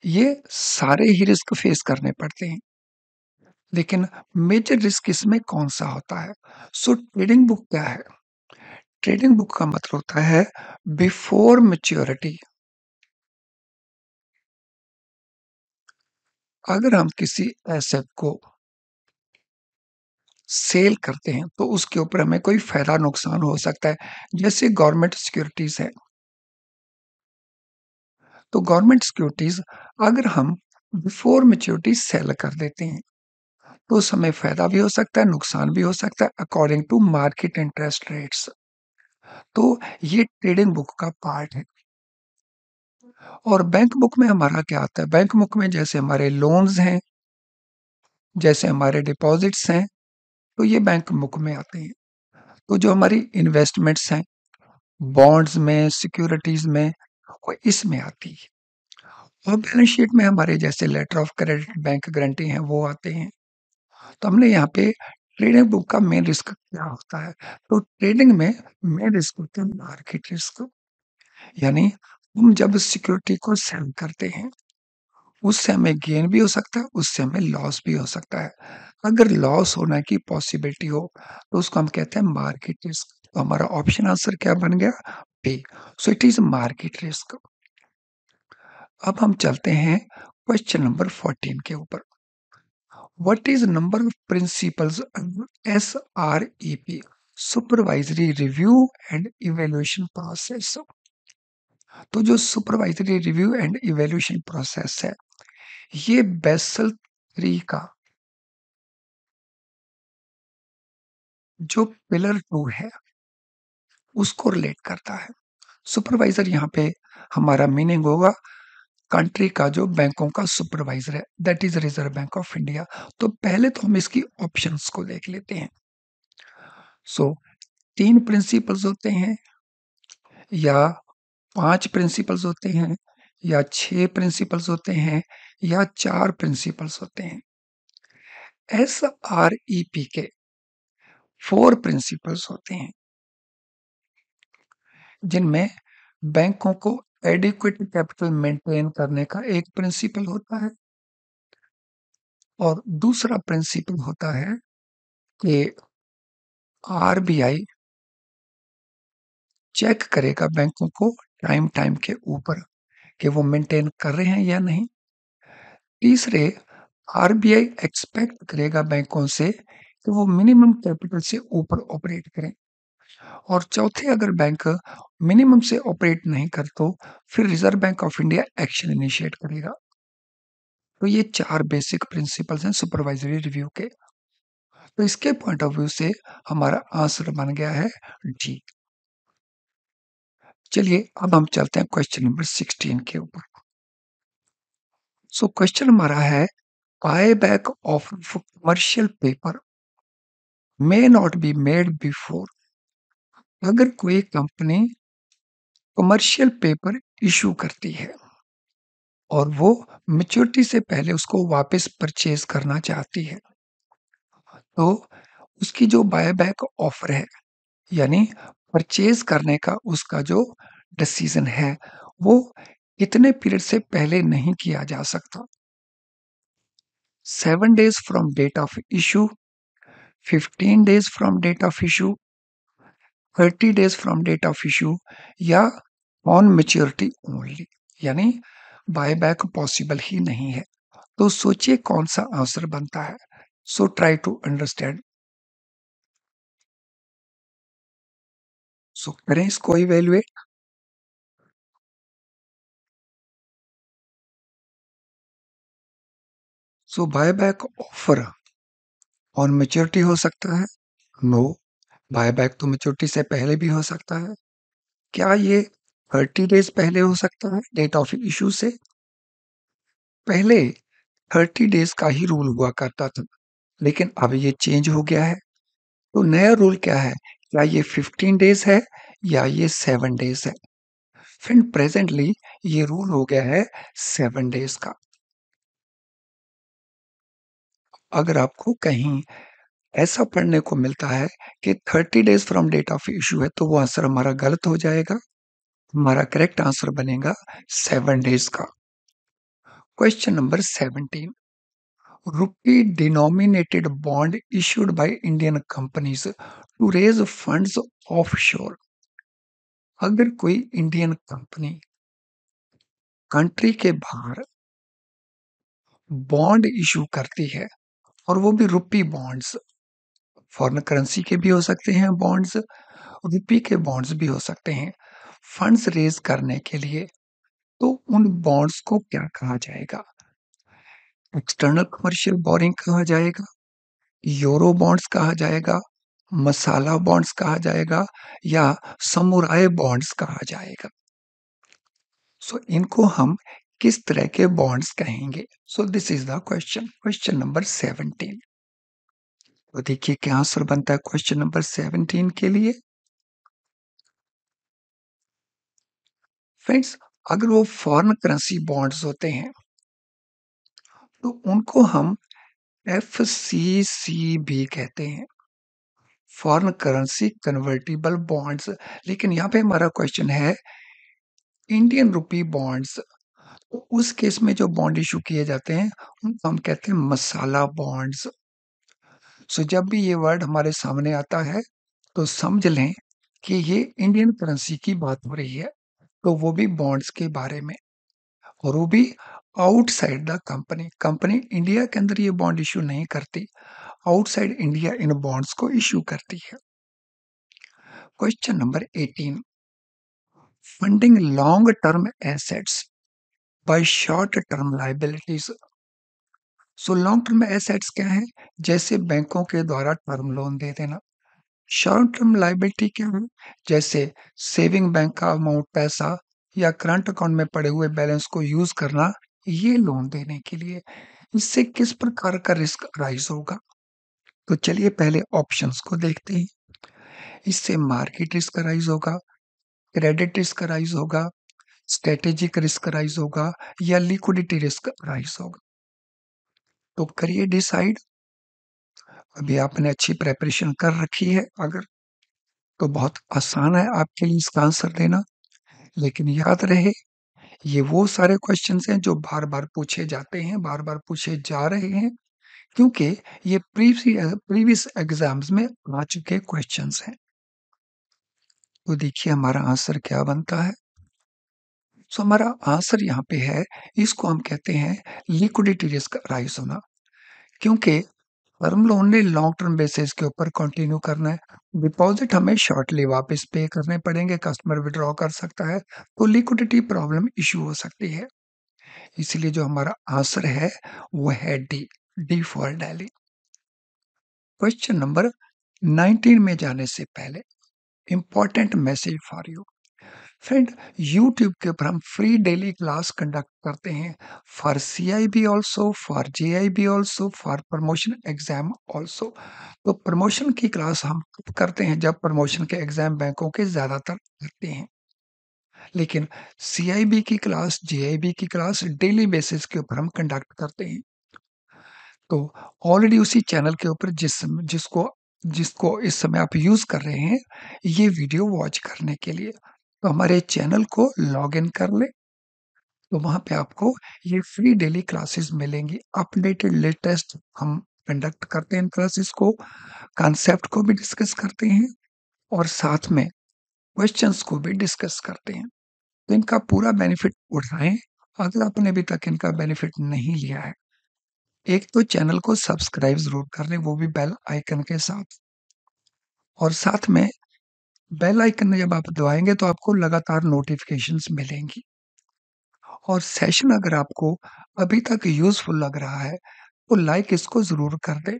ये सारे ही रिस्क फेस करने पड़ते हैं, लेकिन मेजर रिस्क इसमें कौन सा होता है? सो ट्रेडिंग बुक क्या है? ट्रेडिंग बुक का मतलब होता है बिफोर मैच्योरिटी। अगर हम किसी एसेट को सेल करते हैं तो उसके ऊपर हमें कोई फायदा नुकसान हो सकता है। जैसे गवर्नमेंट सिक्योरिटीज है, तो गवर्नमेंट सिक्योरिटीज अगर हम बिफोर मैच्योरिटी सेल कर देते हैं तो उस समय फायदा भी हो सकता है, नुकसान भी हो सकता है, according to market interest rates. तो ये ट्रेडिंग बुक का पार्ट है। और बैंक बुक में हमारा क्या आता है? बैंक बुक में जैसे हमारे लोन्स हैं, जैसे हमारे डिपॉजिट्स हैं, तो ये बैंक बुक में आते हैं। तो जो हमारी इन्वेस्टमेंट्स हैं बॉन्ड्स में, सिक्योरिटीज में, वो इसमें आती है। और बैलेंस शीट में हमारे जैसे letter of credit, bank guarantee हैं, वो आते हैं। तो हमने यहाँ पे ट्रेडिंग बुक का मेन रिस्क क्या होता है? तो ट्रेडिंग में मेन रिस्क होता है मार्केट रिस्क। यानी हम जब सिक्योरिटी को सेल करते हैं उससे हमें गेन भी हो सकता है, उससे हमें लॉस भी हो सकता है। अगर लॉस होने की पॉसिबिलिटी हो तो उसको हम कहते हैं मार्केट रिस्क। तो हमारा ऑप्शन आंसर क्या बन गया? B. So it is market risk. अब हम चलते हैं क्वेश्चन नंबर 14 के ऊपर। What is number of principles SREP, supervisory review and evaluation process? तो जो supervisory review and evaluation process है, ये बेसल 3 का जो पिलर 2 है उसको रिलेट करता है। सुपरवाइजर यहाँ पे हमारा मीनिंग होगा कंट्री का जो बैंकों का सुपरवाइजर है, that is reserve bank of India. तो पहले तो हम इसकी ऑप्शंस को देख लेते हैं। सो 3 प्रिंसिपल्स होते हैं, या 5 प्रिंसिपल्स होते हैं, या 6 प्रिंसिपल्स होते हैं, या 4 प्रिंसिपल्स होते हैं? SREP के 4 प्रिंसिपल्स होते हैं, जिनमें बैंकों को एडिक्वेट कैपिटल मेंटेन करने का एक प्रिंसिपल होता है, और दूसरा प्रिंसिपल होता है कि आरबीआई चेक करेगा बैंकों को टाइम टाइम के ऊपर कि वो मेंटेन कर रहे हैं या नहीं। तीसरे, आरबीआई एक्सपेक्ट करेगा बैंकों से कि वो मिनिमम कैपिटल से ऊपर ऑपरेट करें। और चौथे अगर बैंक मिनिमम से ऑपरेट नहीं कर तो फिर reserve bank of India action initiate करेगा। तो ये 4 बेसिक प्रिंसिपल्स हैं सुपरवाइजरी रिव्यू के। तो इसके पॉइंट ऑफ व्यू से हमारा आंसर बन गया है डी। चलिए अब हम चलते हैं क्वेश्चन नंबर 16 के ऊपर। सो क्वेश्चन हमारा है buyback of commercial paper may not be made before. अगर कोई कंपनी कमर्शियल पेपर इशू करती है और वो मैच्योरिटी से पहले उसको वापस परचेज करना चाहती है, तो उसकी जो बायबैक ऑफर है यानी परचेज करने का उसका जो डिसीजन है वो कितने पीरियड से पहले नहीं किया जा सकता। 7 days from date of issue, 15 days from date of issue, 30 days from date of issue या ऑन मैच्योरिटी ओनली, यानी बायबैक पॉसिबल ही नहीं है। तो सोचिए कौन सा आंसर बनता है। So try to understand. So करें इसको evaluate. So buyback offer on maturity हो सकता है? नो, बायबैक तो मैच्योरिटी से पहले भी हो सकता है। क्या ये 30 डेज पहले हो सकता है डेट ऑफ इशू से? पहले 30 डेज का ही रूल हुआ करता था, लेकिन अब ये चेंज हो गया है। तो नया रूल क्या है? क्या ये 15 डेज है या ये 7 डेज है? फ्रेंड प्रेजेंटली ये रूल हो गया है 7 डेज का। अगर आपको कहीं ऐसा पढ़ने को मिलता है कि 30 days from date of issue है, तो वो आंसर हमारा गलत हो जाएगा। हमारा करेक्ट आंसर बनेगा 7 डेज का। Question number 17। Rupee denominated bond issued by Indian companies to raise funds offshore। अगर कोई इंडियन कंपनी कंट्री के बाहर बॉन्ड इशू करती है और वो भी रुपी बॉन्ड्स, फॉरेन करेंसी के भी हो सकते हैं बॉन्ड्स, रुपी के बॉन्ड्स भी हो सकते हैं, फंड्स रेज करने के लिए, तो उन बॉन्ड्स को क्या कहा जाएगा? एक्सटर्नल कमर्शियल बोरिंग कहा जाएगा, यूरो बॉन्ड्स कहा जाएगा, मसाला बॉन्ड्स कहा जाएगा या समुराय बॉन्ड्स कहा जाएगा? सो इनको हम किस तरह के बॉन्ड्स कहेंगे? So this is the question, question number 17। तो देखिए क्या आंसर बनता है क्वेश्चन नंबर 17 के लिए। फ्रेंड्स, अगर वो फॉरेन करेंसी बॉन्ड्स होते हैं तो उनको हम एफसीसी भी कहते हैं, फॉरेन करेंसी कन्वर्टिबल बॉन्ड्स। लेकिन यहाँ पे हमारा क्वेश्चन है इंडियन रुपी बॉन्ड्स, तो उस केस में जो बॉन्ड इशू किए जाते हैं उनको हम कहते हैं मसाला बॉन्ड्स। सो जब भी ये वर्ड हमारे सामने आता है तो समझ लें कि ये इंडियन करेंसी की बात हो रही है, तो वो भी बॉन्ड्स के बारे में, और वो भी outside the company. Company India के अंदर ये बॉन्ड इशू नहीं करती, आउटसाइड इंडिया इन बॉन्ड्स को इशू करती है। Question number 18। Funding long term assets bye short term liabilities. So long term assets क्या है? जैसे बैंकों के द्वारा टर्म लोन दे देना। शॉर्ट टर्म लायबिलिटी क्या है? जैसे सेविंग बैंक का अमाउंट पैसा या करंट अकाउंट में पड़े हुए बैलेंस को यूज करना ये लोन देने के लिए। इससे किस प्रकार का रिस्क राइज होगा? तो चलिए पहले ऑप्शंस को देखते हैं। इससे मार्केट रिस्क राइज होगा, क्रेडिट रिस्क राइज होगा, स्ट्रेटेजिक रिस्क राइज होगा या लिक्विडिटी रिस्क राइज होगा। तो करिए डिसाइड। अभी आपने अच्छी प्रेपरेशन कर रखी है अगर, तो बहुत आसान है आपके लिए इसका आंसर देना। लेकिन याद रहे ये वो सारे क्वेश्चंस हैं जो बार-बार पूछे जाते हैं, बार-बार पूछे जा रहे हैं, क्योंकि ये प्रीवियस एग्जाम्स में आ चुके क्वेश्चंस हैं। तो देखिए हमारा आंसर क्या बनता है। सो हमारा आंसर यहाँ पे है, इसको हम कहते हैं लिक्विडिटी रिस्क राइज होना। क्योंकि टर्म लोन ने लॉन्ग टर्म बेसिस के ऊपर कंटिन्यू करना है। डिपॉजिट हमें शॉर्टली वापस पे करने पड़ेंगे, कस्टमर विड्रॉ कर सकता है, तो लिक्विडिटी प्रॉब्लम इश्यू हो सकती है। इसलिए जो हमारा आंसर है वो है D, D for Delhi. Question number 19 में जाने से पहले important message for you friend, YouTube के ऊपर हम फ्री डेली क्लास कंडक्ट करते हैं for CIB also, for JIB also, for promotion exam also. तो प्रमोशन की क्लास हम कब करते हैं? जब प्रमोशन के एग्जाम बैंकों के ज्यादातर करते हैं, लेकिन CIB की क्लास, JIB की क्लास डेली बेसिस के ऊपर हम कंडक्ट करते हैं। तो ऑलरेडी उसी चैनल के ऊपर जिसको जिसको इस समय आप यूज कर रहे हैं ये वीडियो वॉच करने के लिए, तो हमारे चैनल को लॉग इन कर ले। तो वहां पे आपको ये फ्री डेली क्लासेस मिलेंगी, अपडेटेड लेटेस्ट हम कंडक्ट करते हैं इन क्लासेस को, कॉन्सेप्ट को भी डिस्कस करते हैं और साथ में क्वेश्चंस को भी डिस्कस करते हैं। तो इनका पूरा बेनिफिट उठाएं। अगर आपने अभी तक इनका बेनिफिट नहीं लिया है, एक तो चैनल को सब्सक्राइब जरूर कर लें, वो भी बेल आइकन के साथ, और साथ में बेल आइकन जब आप दबाएंगे तो आपको लगातार नोटिफिकेशंस मिलेंगी। और सेशन अगर आपको अभी तक यूजफुल लग रहा है तो लाइक इसको जरूर कर दें,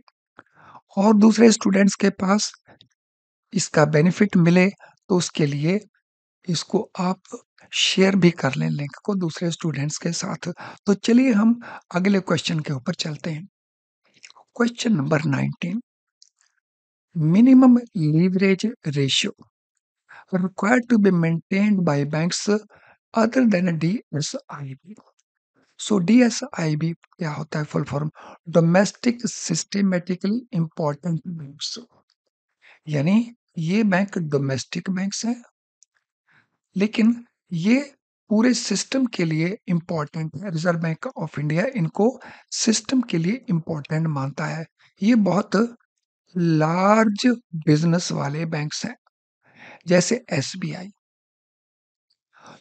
और दूसरे स्टूडेंट्स के पास इसका बेनिफिट मिले तो उसके लिए इसको आप शेयर भी कर लें लिंक को दूसरे स्टूडेंट्स के साथ। तो चलिए हम अगले क्वेश्चन के ऊपर चलते हैं। Question number 19, minimum leverage ratio required to be maintained by banks other than DSIB. So DSIB क्या होता है? Full form domestic systematically important banks, यानी ये बैंक डोमेस्टिक बैंक्स हैं, लेकिन ये पूरे सिस्टम के लिए इंपॉर्टेंट है। रिजर्व बैंक ऑफ इंडिया इनको सिस्टम के लिए इंपॉर्टेंट मानता है। ये बहुत लार्ज बिजनेस वाले बैंक्स हैं, जैसे SBI।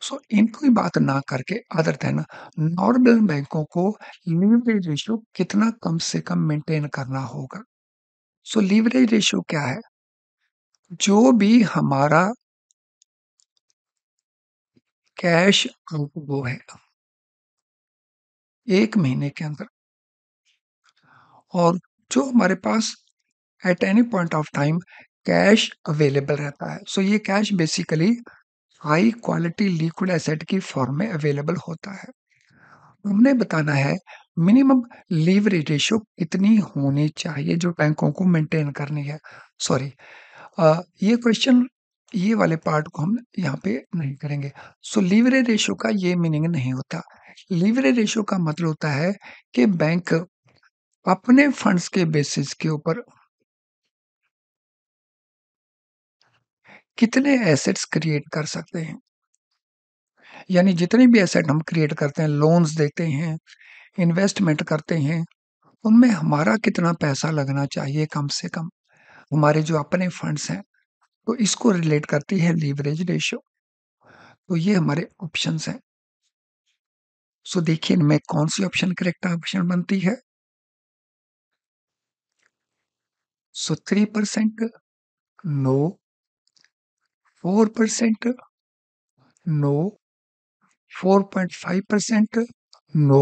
सो इनकी बात ना करके अदर देन नॉर्मल बैंकों को लीवरेज रेशियो कितना कम से कम मेंटेन करना होगा। सो लीवरेज रेशियो क्या है? जो भी हमारा कैश आउटगो है एक महीने के अंदर, और जो हमारे पास at any point of time cash available रहता है, सो ये cash basically high quality liquid asset की फॉर्म में अवेलेबल होता है। हमने बताना है मिनिमम लीवरेज रेशियो कितनी होनी चाहिए जो बैंकों को मेंटेन करनी है। सॉरी, ये क्वेश्चन, ये वाले पार्ट को हम यहाँ पे नहीं करेंगे। सो लीवरेज रेशियो का ये मीनिंग नहीं होता। लीवरेज रेशियो का मतलब होता है कि बैंक अपने फंड्स के बेसिस के ऊपर कितने एसेट्स क्रिएट कर सकते हैं, यानी जितने भी एसेट हम क्रिएट करते हैं, लोन्स देते हैं, इन्वेस्टमेंट करते हैं, उनमें हमारा कितना पैसा लगना चाहिए कम से कम, हमारे जो अपने फंड्स हैं। तो इसको रिलेट करती है लीवरेज रेशियो। तो ये हमारे ऑप्शंस हैं। सो देखिए इनमें कौन सी ऑप्शन करेक्ट ऑप्शन बनती है। So 3%, no, 4%, no, 4.5%, no,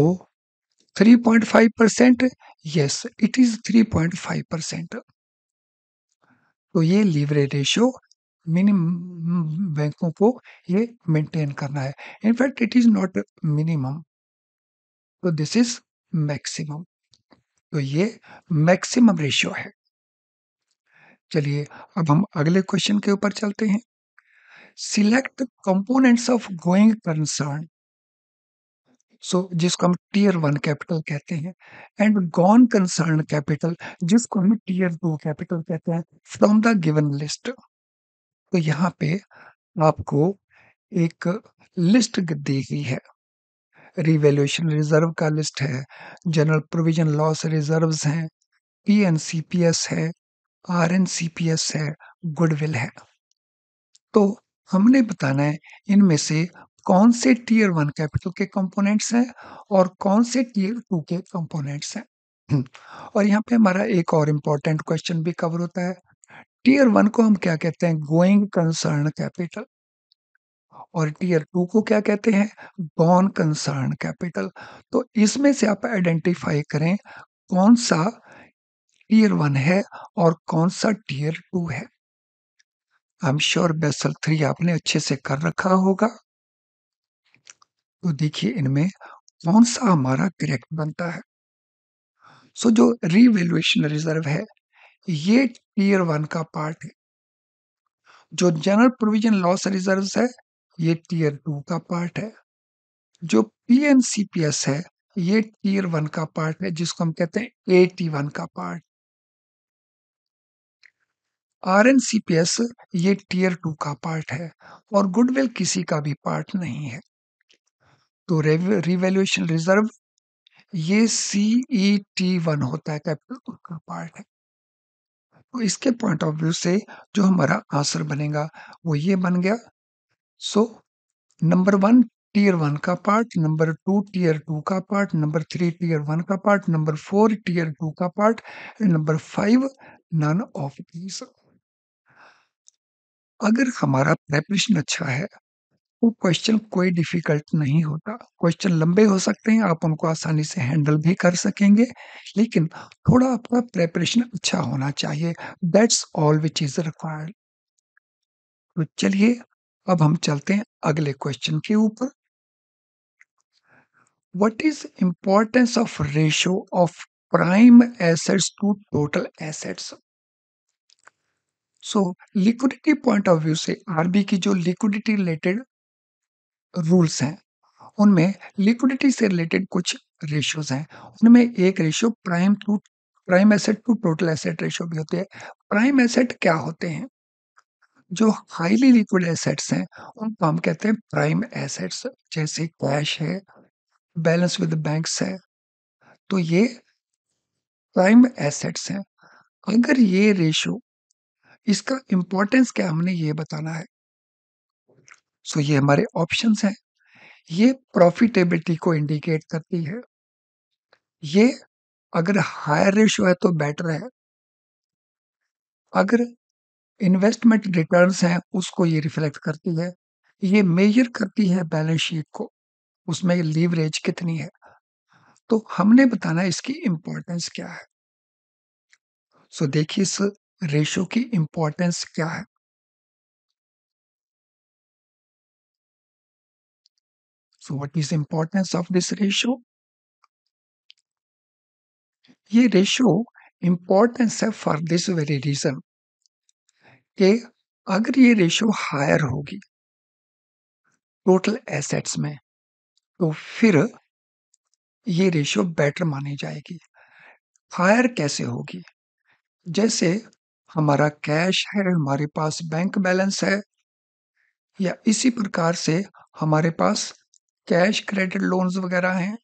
3.5%, yes it is 3.5%। तो ये लीवरेज रेशियो मिनिमम बैंकों को ये मेंटेन करना है। In fact it is not minimum, तो दिस इज मैक्सिमम। तो ये मैक्सिमम रेशियो है। चलिए अब हम अगले क्वेश्चन के ऊपर चलते हैं। Select components of going concern, so जिसको हम टीयर 1 कैपिटल कहते हैं, एंड गॉन कंसर्न कैपिटल जिसको हम टीयर 2 कैपिटल कहते हैं, फ्रॉम द गिवन लिस्ट। तो यहाँ पे आपको एक लिस्ट दी गई है। रिवैल्यूएशन रिजर्व का लिस्ट है, जनरल प्रोविजन लॉस रिजर्व्स हैं, PNCPS है, RNCPS है, गुडविल है। तो हमने बताना है इनमें से कौन से टीयर 1 कैपिटल के कंपोनेंट्स हैं और कौन से टीयर 2 के कंपोनेंट्स हैं। और यहाँ पे हमारा एक और इम्पोर्टेंट क्वेश्चन भी कवर होता है। टियर 1 को हम क्या कहते हैं? Going concern capital. और टियर 2 को क्या कहते हैं? Gone concern capital. तो इसमें से आप आइडेंटिफाई करें कौन-सा टियर 1 है और कौन-सा टियर 2 है। आई एम श्योर बेसल 3 आपने अच्छे से कर रखा होगा। तो देखिए इनमें कौन-सा हमारा करेक्ट बनता है। सो जो रीवैल्यूएशन रिजर्व है, ये टियर 1 का पार्ट है। जो जनरल प्रोविजन लॉस रिजर्व्स है, ये टियर 2 का पार्ट है। जो पीएनसीपीएस है, ये टियर 1 का पार्ट है, जिसको हम कहते हैं AT1 का पार्ट। आरएनसीपीएस ये टियर 2 का पार्ट है और गुडविल किसी का भी पार्ट नहीं है। तो रिवैल्यूएशन रिजर्व ये CET1 होता है, कैपिटल का पार्ट है। तो इसके पॉइंट ऑफ व्यू से जो हमारा आंसर बनेगा वो ये बन गया। सो नंबर 1 टियर 1 का पार्ट, नंबर 2 टियर 2 का पार्ट, नंबर 3 टियर 1 का पार्ट, नंबर 4 टियर 2 का part and number 5 none of these. अगर हमारा प्रेपरेशन अच्छा है तो क्वेश्चन कोई डिफिकल्ट नहीं होता। क्वेश्चन लंबे हो सकते हैं, आप उनको आसानी से हैंडल भी कर सकेंगे, लेकिन थोड़ा आपका प्रेपरेशन अच्छा होना चाहिए। That's all which is required. तो चलिए अब हम चलते हैं अगले क्वेश्चन के ऊपर। What is importance of ratio of prime assets to total assets? So liquidity point of view से आरबी की जो लिक्विडिटी रिलेटेड रूल्स हैं, उनमें लिक्विडिटी से रिलेटेड कुछ रेशियोज हैं। उनमें एक ratio prime asset to total asset ratio भी होती है। प्राइम एसेट क्या होते हैं? जो हाईली लिक्विड एसेट्स हैं उनको हम कहते हैं प्राइम एसेट्स, जैसे कैश है, बैलेंस विद बैंक्स है। तो ये प्राइम एसेट्स हैं। अगर ये रेशियो, इसका इंपॉर्टेंस क्या हमने ये बताना है। सो ये हमारे ऑप्शंस हैं। ये प्रॉफिटेबिलिटी को इंडिकेट करती है। ये अगर हायर रेशियो है तो बेटर है। अगर इन्वेस्टमेंट रिटर्न्स हैं उसको ये रिफ्लेक्ट करती है। ये मेजर करती है बैलेंस शीट को, उसमें लीवरेज कितनी है। तो हमने बताना है इसकी इंपॉर्टेंस क्या है। सो देखिए इस रेशियो की इंपॉर्टेंस क्या है। So what is importance of this ratio? ये रेशियो इंपॉर्टेंस है फॉर दिस वेरी रीजन कि अगर ये रेशियो हायर होगी टोटल एसेट्स में, तो फिर ये रेशियो बेटर मानी जाएगी। हायर कैसे होगी? जैसे हमारा कैश है, हमारे पास बैंक बैलेंस है, या इसी प्रकार से हमारे पास कैश क्रेडिट लोन्स वगैरह हैं,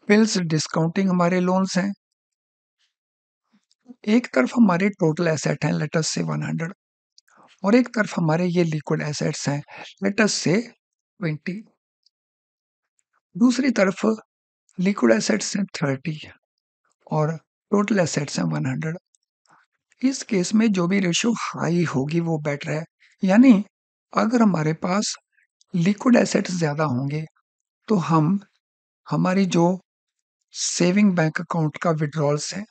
बिल्स डिस्काउंटिंग हमारे लोन्स हैं। एक तरफ हमारे टोटल एसेट हैं, लेट अस से 100, और एक तरफ हमारे ये लिक्विड एसेट्स हैं, लेट अस से 20। दूसरी तरफ लिक्विड एसेट्स हैं 30 और टोटल एसेट्स हैं 100। इस केस में जो भी रेशियो हाई होगी वो बेटर है। यानी अगर हमारे पास लिक्विड एसेट्स ज्यादा होंगे तो हम हमारी जो सेविंग बैंक अकाउंट का विड्रॉल्स है,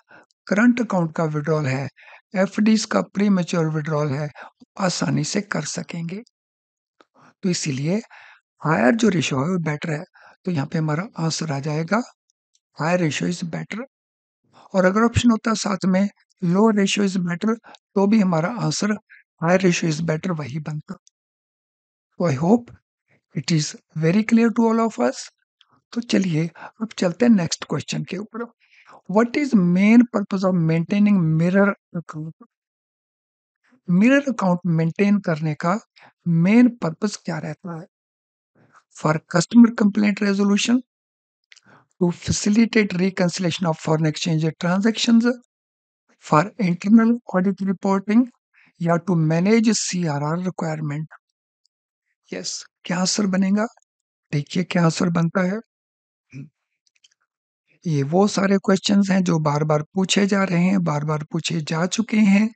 करंट अकाउंट का विड्रॉल है, एफडीज का प्री मैच्योर विड्रॉल है, आसानी से कर सकेंगे। तो इसीलिए हायर जो रेशियो है वो बेटर है। तो यहाँ पे हमारा आंसर आ जाएगा हायर रेशियो इज बेटर। और अगर ऑप्शन होता साथ में लो रेशियो इज बेटर, तो भी हमारा answer higher ratio is better वही बनता। तो I hope it is very clear to all of us. तो चलिए अब चलते हैं नेक्स्ट क्वेश्चन के ऊपर। What is main purpose of maintaining mirror account? Mirror account maintain करने का मेन पर्पस क्या रहता है? For customer complaint resolution, to facilitate reconciliation of foreign exchange transactions, for internal audit reporting, या to manage CRR requirement. Yes, क्या आंसर बनेगा? देखिए क्या आंसर बनता है। ये वो सारे क्वेश्चंस हैं जो बार-बार पूछे जा रहे हैं, बार-बार पूछे जा चुके हैं।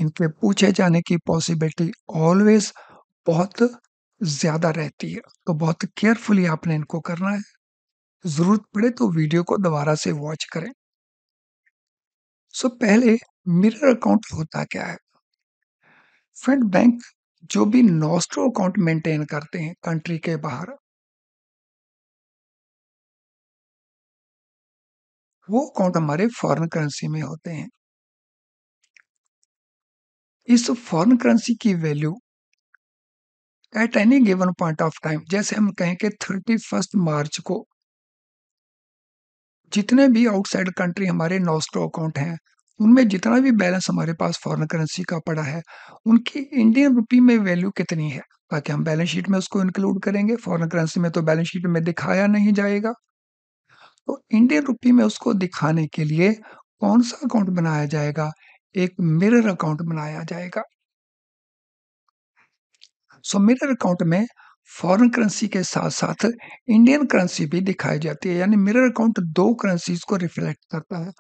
इनके पूछे जाने की पॉसिबिलिटी ऑलवेज़ बहुत ज़्यादा रहती है, तो बहुत केयरफुली आपने इनको करना है। ज़रूरत पड़े तो वीडियो को दोबारा से वॉच करें। पहले मिरर अकाउंट होता क्या है? फ्रेंड, बैंक जो भी नॉस्ट्रो अकाउंट मेंटेन करते हैं कंट्री के बाहर, वो अकाउंट हमारे फॉरेन करेंसी में होते हैं। इस फॉरेन करेंसी की value at any given point of time, जैसे हम कहें कि 31 मार्च को जितने भी आउटसाइड कंट्री हमारे नॉस्ट्रो अकाउंट हैं, उनमें जितना भी बैलेंस हमारे पास फॉरेन करेंसी का पड़ा है, उनकी इंडियन रुपी में वैल्यू कितनी है, ताकि हम बैलेंस शीट में उसको इंक्लूड करेंगे। फॉरेन करेंसी में तो बैलेंस शीट में दिखाया नहीं जाएगा, तो इंडियन रुपी में उसको दिखाने के लिए कौन सा अकाउंट बनाया जाएगा? एक मिरर अकाउंट बनाया जाएगा। मिरर अकाउंट में फॉरेन करेंसी के साथ-साथ इंडियन करेंसी भी दिखाई जाती है, यानी मिरर अकाउंट 2 करेंसीज़ को रिफ्लेक्ट करता है।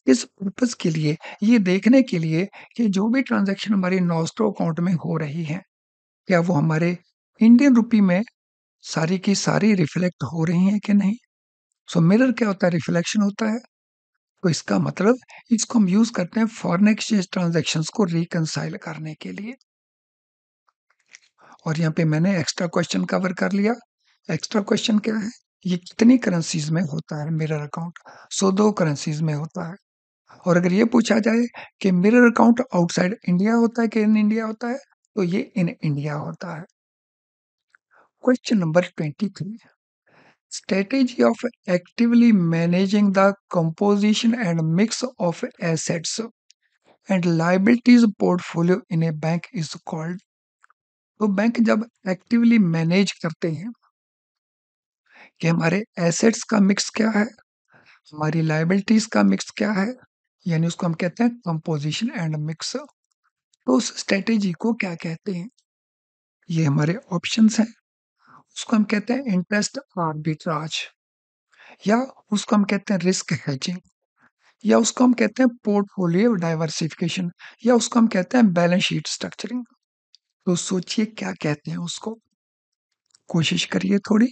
इस पर्पज़ के लिए, ये देखने के लिए कि जो भी ट्रांज़ैक्शन हमारी नॉस्ट्रो अकाउंट में हो रही हैं, क्या वो हमारे इंडियन रुपी में सारी की सारी रिफ्लेक्ट हो रही हैं कि नहीं? मिरर क्या होता है? रिफ्लेक्शन होता है। तो इसका मतलब इसको हम यूज़ करते हैं फॉरेन एक्सचेंज ट्रांज़ैक्शंस को रिकंसाइल करने के लिए। और यहाँ पे मैंने एक्स्ट्रा क्वेश्चन कवर कर लिया। एक्स्ट्रा क्वेश्चन क्या है? ये कितनी करेंसीज़ में होता है मिरर अकाउंट? 2 करेंसीज़ में होता है। और अगर ये पूछा जाए कि मिरर अकाउंट आउटसाइड इंडिया होता है कि इन इंडिया होता है? तो ये इन इंडिया होता है। Question number 23, strategy of actively managing the composition and mix of assets and liabilities portfolio in a bank is called। तो बैंक जब एक्टिवली मैनेज करते हैं कि हमारे एसेट्स का मिक्स क्या है, हमारी लायबिलिटीज का मिक्स क्या है, यानी उसको हम कहते हैं कंपोजिशन एंड मिक्स। तो उस स्ट्रेटेजी को क्या कहते हैं? ये हमारे ऑप्शंस हैं। उसको हम कहते हैं इंटरेस्ट आर्बिट्राज, या उसको हम कहते हैं रिस्क हेजिंग, या उसको हम कहते हैं पोर्टफोलियो डाइवर्सिफिकेशन, या उसको हम कहते हैं बैलेंस शीट स्ट्रक्चरिंग। तो सोचिए क्या कहते हैं उसको, कोशिश करिए थोड़ी।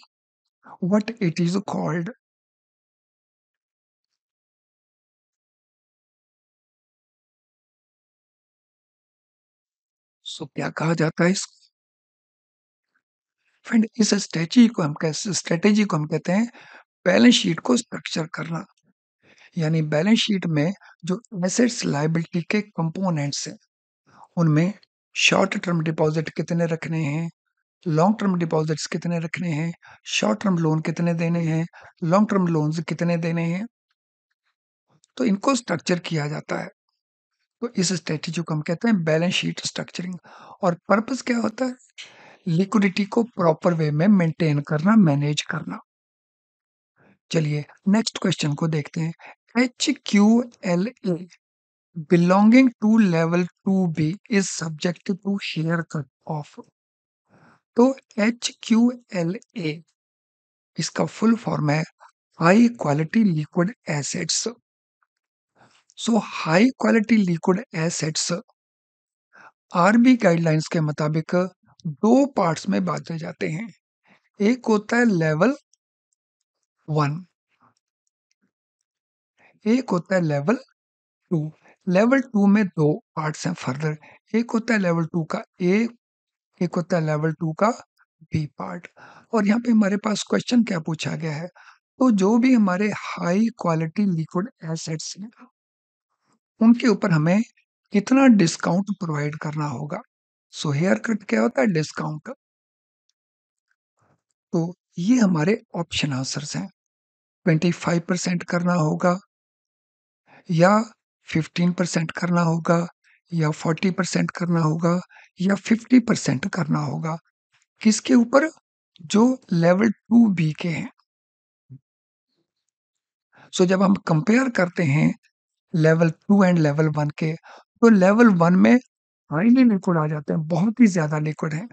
What it is called? क्या कहा जाता है इस फ्रेंड? इस स्ट्रेटेजी को हम कहते हैं बैलेंस शीट को स्ट्रक्चर करना। यानी बैलेंस शीट में जो एसेट्स लायबिलिटी के कंपोनेंट्स हैं, उनमें शॉर्ट टर्म डिपॉजिट कितने रखने हैं, लॉन्ग टर्म डिपॉजिट्स कितने रखने हैं, शॉर्ट टर्म लोन कितने देने हैं, लॉन्ग टर्म लोन्स कितने देने हैं, तो इनको स्ट्रक्चर किया जाता है। तो इस स्ट्रेटेजी को हम कहते हैं बैलेंस शीट स्ट्रक्चरिंग। और पर्पस क्या होता है? लिक्विडिटी को प्रॉपर वे में मेंटेन करना, मैनेज करना। चलिए नेक्स्ट क्वेश्चन को देखते हैं। HQLA belonging to level 2B is subject to haircut of। तो HQLA इसका फुल फॉर्म है high quality liquid assets. High quality liquid assets RB guidelines के मुताबिक दो पार्ट्स में बांटे जाते हैं। एक होता है लेवल 1, एक होता है लेवल 2। लेवल 2 में दो पार्ट्स हैं फर्दर। एक होता है लेवल 2 का ए, एक होता है लेवल 2 का बी पार्ट। और यहाँ पे हमारे पास क्वेश्चन क्या पूछा गया है? तो जो भी हमारे हाई क्वालिटी लिक्विड एसेट्स हैं, उनके ऊपर हमें कितना डिस्काउंट प्रोवाइड करना होगा? हेयर कट क्या होता है? डिस्काउंट। तो ये हमारे ऑप्शन आंसर्स हैं। 25% करना होगा, या 15% करना होगा, या 40% करना होगा, या 50% करना होगा। किसके ऊपर? जो लेवल 2 बी के हैं। जब हम कंपेयर करते हैं लेवल 2 एंड लेवल 1 के, तो लेवल 1 में हाईली लिक्विड आ जाते हैं, बहुत ही ज़्यादा लिक्विड है,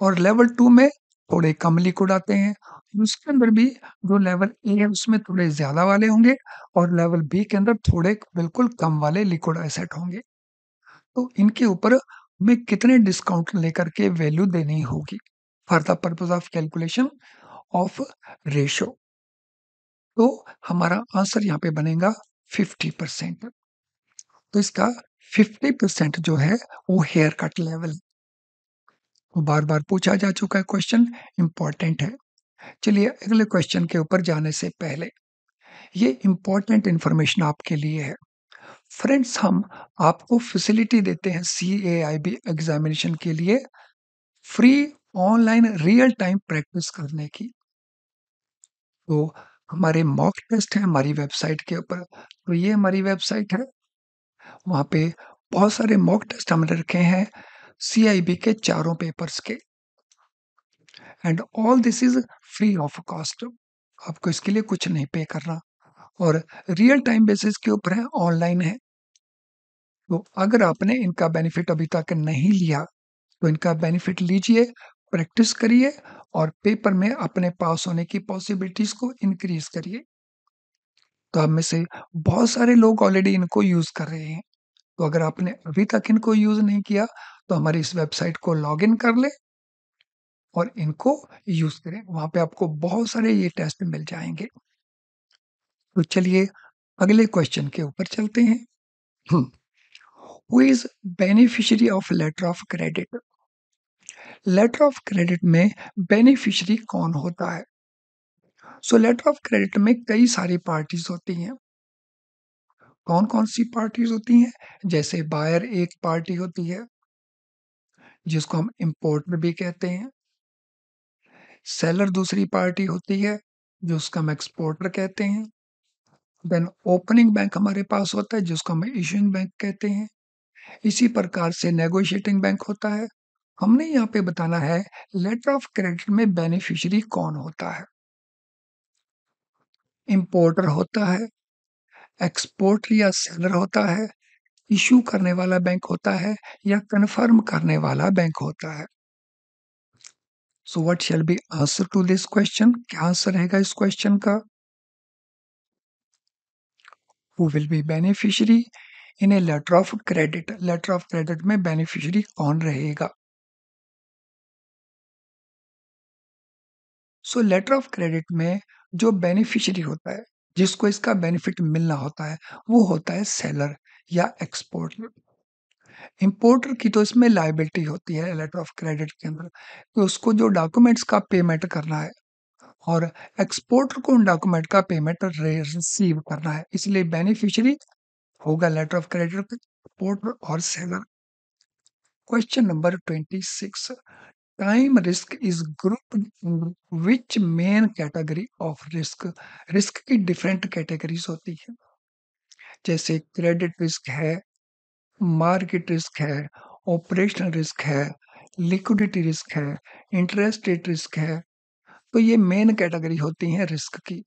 और लेवल 2 में थोड़े कम लिक्विड आते हैं। उसके अंदर भी जो लेवल ए है उसमें थोड़े ज़्यादा वाले होंगे और लेवल बी के अंदर थोड़े बिल्कुल कम वाले लिक्विड एसेट होंगे। तो इनके ऊपर हमें कितने डिस्काउंट लेकर के वैल्यू देनी होगी for the purpose of calculation of ratio. तो हमारा आंसर यहाँ पे बनेगा 50%। तो इसका 50% जो है वो हेयर कट लेवल बार बार पूछा जा चुका है क्वेश्चन, इंपॉर्टेंट है। चलिए अगले क्वेश्चन के ऊपर जाने से पहले ये इंपॉर्टेंट इंफॉर्मेशन आपके लिए है। फ्रेंड्स, हम आपको फैसिलिटी देते हैं CAIB एग्जामिनेशन के लिए free online real time practice करने की। तो हमारे मॉक टेस्ट है हमारी वेबसाइट के ऊपर। तो ये हमारी वेबसाइट है, वहाँ पे बहुत सारे मॉक टेस्ट हमने रखे हैं CIB के चारों पेपर्स के, and all this is free of cost. आपको इसके लिए कुछ नहीं पे करना और रियल टाइम बेसिस के ऊपर है, ऑनलाइन है। तो अगर आपने इनका बेनिफिट अभी तक नहीं लिया तो इनका बेनिफिट लीजिए, प्रैक्टिस करिए और पेपर में अपने पास होने की पॉसिबिलिटीज को इंक्रीज करिए। तो आप में से बहुत सारे लोग ऑलरेडी इनको यूज कर रहे हैं। तो अगर आपने अभी तक इनको यूज नहीं किया तो हमारी इस वेबसाइट को लॉग इन कर ले और इनको यूज करें। वहां पे आपको बहुत सारे ये टेस्ट मिल जाएंगे। तो चलिए अगले क्वेश्चन के ऊपर चलते हैं। Who is beneficiary of letter of credit? Letter of credit में बेनिफिशियरी कौन होता है? सो लेटर ऑफ क्रेडिट में कई सारी पार्टीज होती हैं। कौन कौन सी पार्टीज होती हैं? जैसे बायर एक पार्टी होती है जिसको हम इंपोर्टर भी कहते हैं। सेलर दूसरी पार्टी होती है जो उसका हम एक्सपोर्टर कहते हैं। देन ओपनिंग बैंक हमारे पास होता है जिसको हम इशूइंग बैंक कहते हैं। इसी प्रकार से नेगोशिएटिंग बैंक होता है। हमने यहाँ पे बताना है लेटर ऑफ क्रेडिट में बेनिफिशियरी कौन होता है। इंपोर्टर होता है, एक्सपोर्टर या सेलर होता है, इशू करने वाला बैंक होता है या कन्फर्म करने वाला बैंक होता है। So what shall be answer to this question? क्या आंसर रहेगा इस क्वेश्चन का? Who will be beneficiary in a letter of credit? Letter of credit में बेनिफिशियरी कौन रहेगा? सो लेटर ऑफ क्रेडिट में जो बेनिफिशियरी होता है, जिसको इसका बेनिफिट मिलना होता है, वो होता है सेलर या एक्सपोर्टर। इंपोर्टर की तो इसमें लायबिलिटी होती है लेटर ऑफ क्रेडिट के अंदर कि उसको जो डॉक्यूमेंट्स का पेमेंट करना है और एक्सपोर्टर को उन डॉक्यूमेंट का पेमेंट रिसीव करना है। इसलिए बेनिफिशियरी होगा लेटर ऑफ क्रेडिट एक्सपोर्टर और seller. Question number 26, time risk is group in which main category of risk? Risk की डिफरेंट कैटेगरीज होती है, जैसे क्रेडिट रिस्क है, मार्केट रिस्क है, ऑपरेशनल रिस्क है, लिक्विडिटी रिस्क है, इंटरेस्ट रेट रिस्क है। तो ये मेन कैटेगरी होती हैं रिस्क की,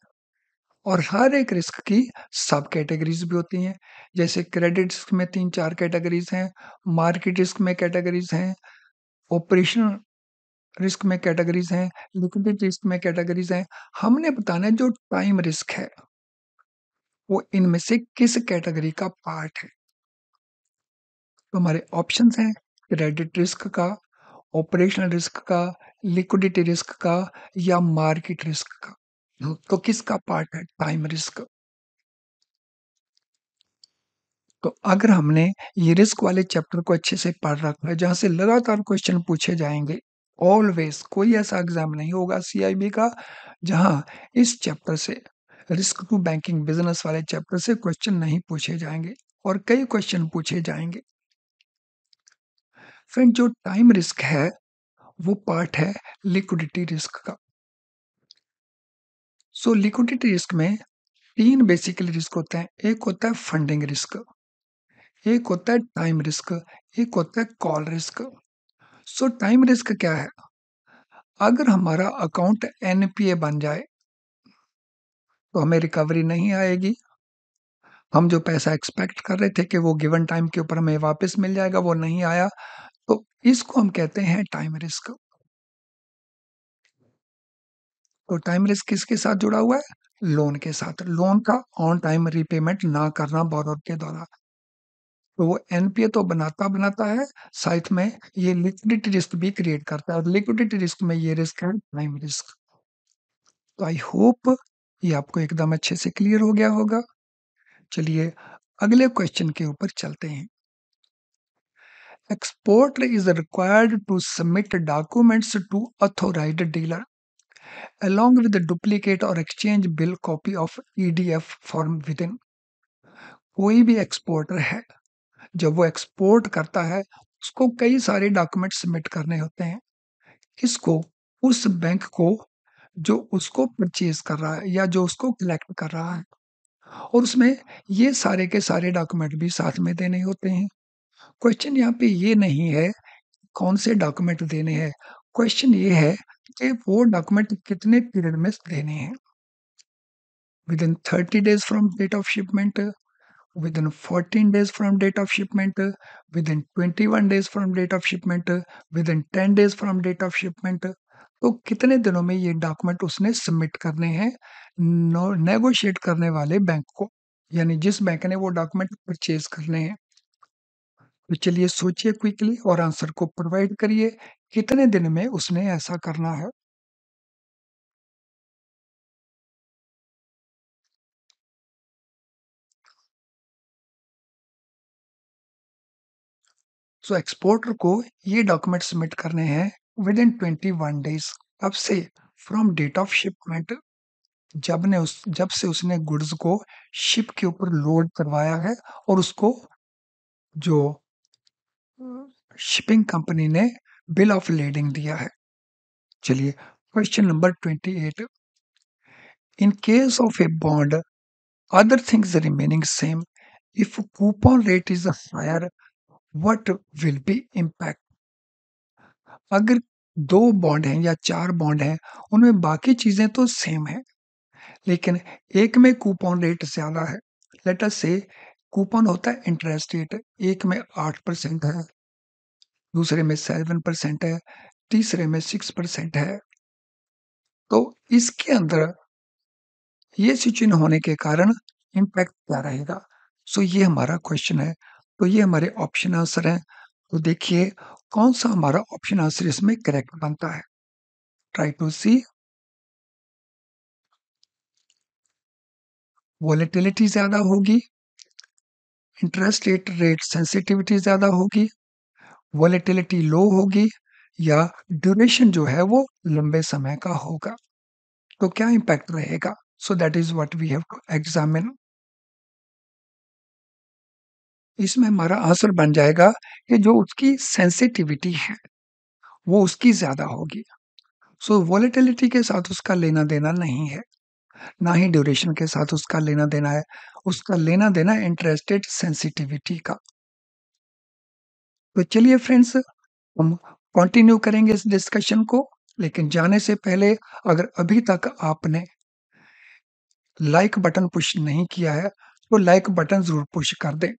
और हर एक रिस्क की सब कैटेगरीज भी होती हैं। जैसे क्रेडिट रिस्क में 3-4 कैटेगरीज हैं, मार्केट रिस्क में कैटेगरीज हैं, ऑपरेशनल रिस्क में कैटेगरीज हैं, लिक्विडिटी रिस्क में कैटेगरीज हैं। हमने बताना है जो टाइम रिस्क है वो इनमें से किस कैटेगरी का पार्ट है। तो हमारे ऑप्शंस हैं क्रेडिट रिस्क का, ऑपरेशनल रिस्क का, लिक्विडिटी रिस्क का या मार्केट रिस्क का। तो किसका पार्ट है टाइम रिस्क? तो अगर हमने ये रिस्क वाले चैप्टर को अच्छे से पढ़ रखा है जहां से लगातार क्वेश्चन पूछे जाएंगे, ऑलवेज कोई ऐसा एग्जाम नहीं होगा CIB का जहां इस चैप्टर से, रिस्क टू बैंकिंग बिजनेस वाले चैप्टर से क्वेश्चन नहीं पूछे जाएंगे और कई क्वेश्चन पूछे जाएंगे। फ्रेंड, जो टाइम रिस्क है वो पार्ट है लिक्विडिटी रिस्क का। सो लिक्विडिटी रिस्क में 3 बेसिकली रिस्क होते हैं। एक होता है फंडिंग रिस्क, एक होता है टाइम रिस्क, एक होता है कॉल रिस्क। सो टाइम रिस्क क्या है? अगर हमारा अकाउंट NPA बन जाए तो हमें रिकवरी नहीं आएगी। हम जो पैसा एक्सपेक्ट कर रहे थे कि वो गिवन टाइम के ऊपर हमें वापस मिल जाएगा, वो नहीं आया। तो इसको हम कहते हैं टाइम रिस्क। तो टाइम रिस्क किसके साथ जुड़ा हुआ है? लोन के साथ। लोन का ऑन टाइम रीपेमेंट ना करना बोरोर के द्वारा। तो वो एनपीए तो बनाता है, साथ में ये लिक्विडिटी रिस्क भी क्रिएट करता है, और लिक्विडिटी रिस्क में ये रिस्क है टाइम रिस्क। तो आई होप ये आपको एकदम अच्छे से क्लियर हो गया होगा। चलिए अगले क्वेश्चन के ऊपर चलते हैं। Exporter is required to submit documents to authorized dealer along with the duplicate or exchange bill copy of EDF form within। कोई भी एक्सपोर्टर है, जब वो एक्सपोर्ट करता है, उसको कई सारे डॉक्यूमेंट सबमिट करने होते हैं। किसको? उस बैंक को जो उसको परचेज कर रहा है या जो उसको कलेक्ट कर रहा है, और उसमें ये सारे के सारे डॉक्यूमेंट भी साथ में देने होते हैं। क्वेश्चन यहाँ पे ये नहीं है कौन से डॉक्यूमेंट देने हैं, क्वेश्चन ये है कि वो डॉक्यूमेंट कितने पीरियड में देने हैं। Within 30 days from date of shipment, within 14 days from date of shipment, within 21 days from date of shipment, within 10 days from date of shipment. तो कितने दिनों में ये डॉक्यूमेंट उसने सबमिट करने हैं नेगोशिएट करने वाले बैंक को, यानी जिस बैंक ने वो डॉक्यूमेंट परचेज करने हैं। तो चलिए सोचिए क्विकली और आंसर को प्रोवाइड करिए, कितने दिन में उसने ऐसा करना है। सो एक्सपोर्टर को ये डॉक्यूमेंट सबमिट करने हैं विद इन 21 डेज। अब से फ्रॉम डेट ऑफ शिपमेंट, जब से उसने गुड्स को शिप के ऊपर लोड करवाया है और उसको जो शिपिंग कंपनी ने बिल ऑफ लेडिंग दिया है। चलिए question number 28। In case of a bond other things remaining same, if coupon rate is higher, what will be impact? अगर 2 बॉन्ड हैं या 4 बॉन्ड हैं, उनमें बाकी चीजें तो सेम है, लेकिन एक में कूपन रेट ज्यादा है। लेट अस से कूपन होता है इंटरेस्ट रेट, एक में 8% है, दूसरे में 7% है, तीसरे में 6% है। तो इसके अंदर ये सिचुएशन होने के कारण इम्पैक्ट क्या रहेगा? सो ये हमारा क्वेश्चन है। तो ये हमारे ऑप्शन आंसर हैं। तो देखिए कौन सा हमारा ऑप्शन आंसर इसमें करेक्ट बनता है। Try to C. वॉलेटिलिटी ज्यादा होगी, इंटरेस्ट रेट सेंसिटिविटी ज्यादा होगी, वॉलेटिलिटी लो होगी, या ड्यूरेशन जो है वो लंबे समय का होगा। तो क्या इम्पैक्ट रहेगा? So that is what we have to examine. इसमें हमारा आंसर बन जाएगा कि जो उसकी सेंसिटिविटी है वो उसकी ज्यादा होगी। सो वॉलेटिलिटी के साथ उसका लेना देना नहीं है, ना ही ड्यूरेशन के साथ उसका लेना देना है। उसका लेना देना इंटरेस्ट रेट सेंसिटिविटी का। तो चलिए फ्रेंड्स, हम कंटिन्यू करेंगे इस डिस्कशन को, लेकिन जाने से पहले अगर अभी तक आपने लाइक बटन पुश नहीं किया है तो लाइक बटन जरूर पुश कर दें।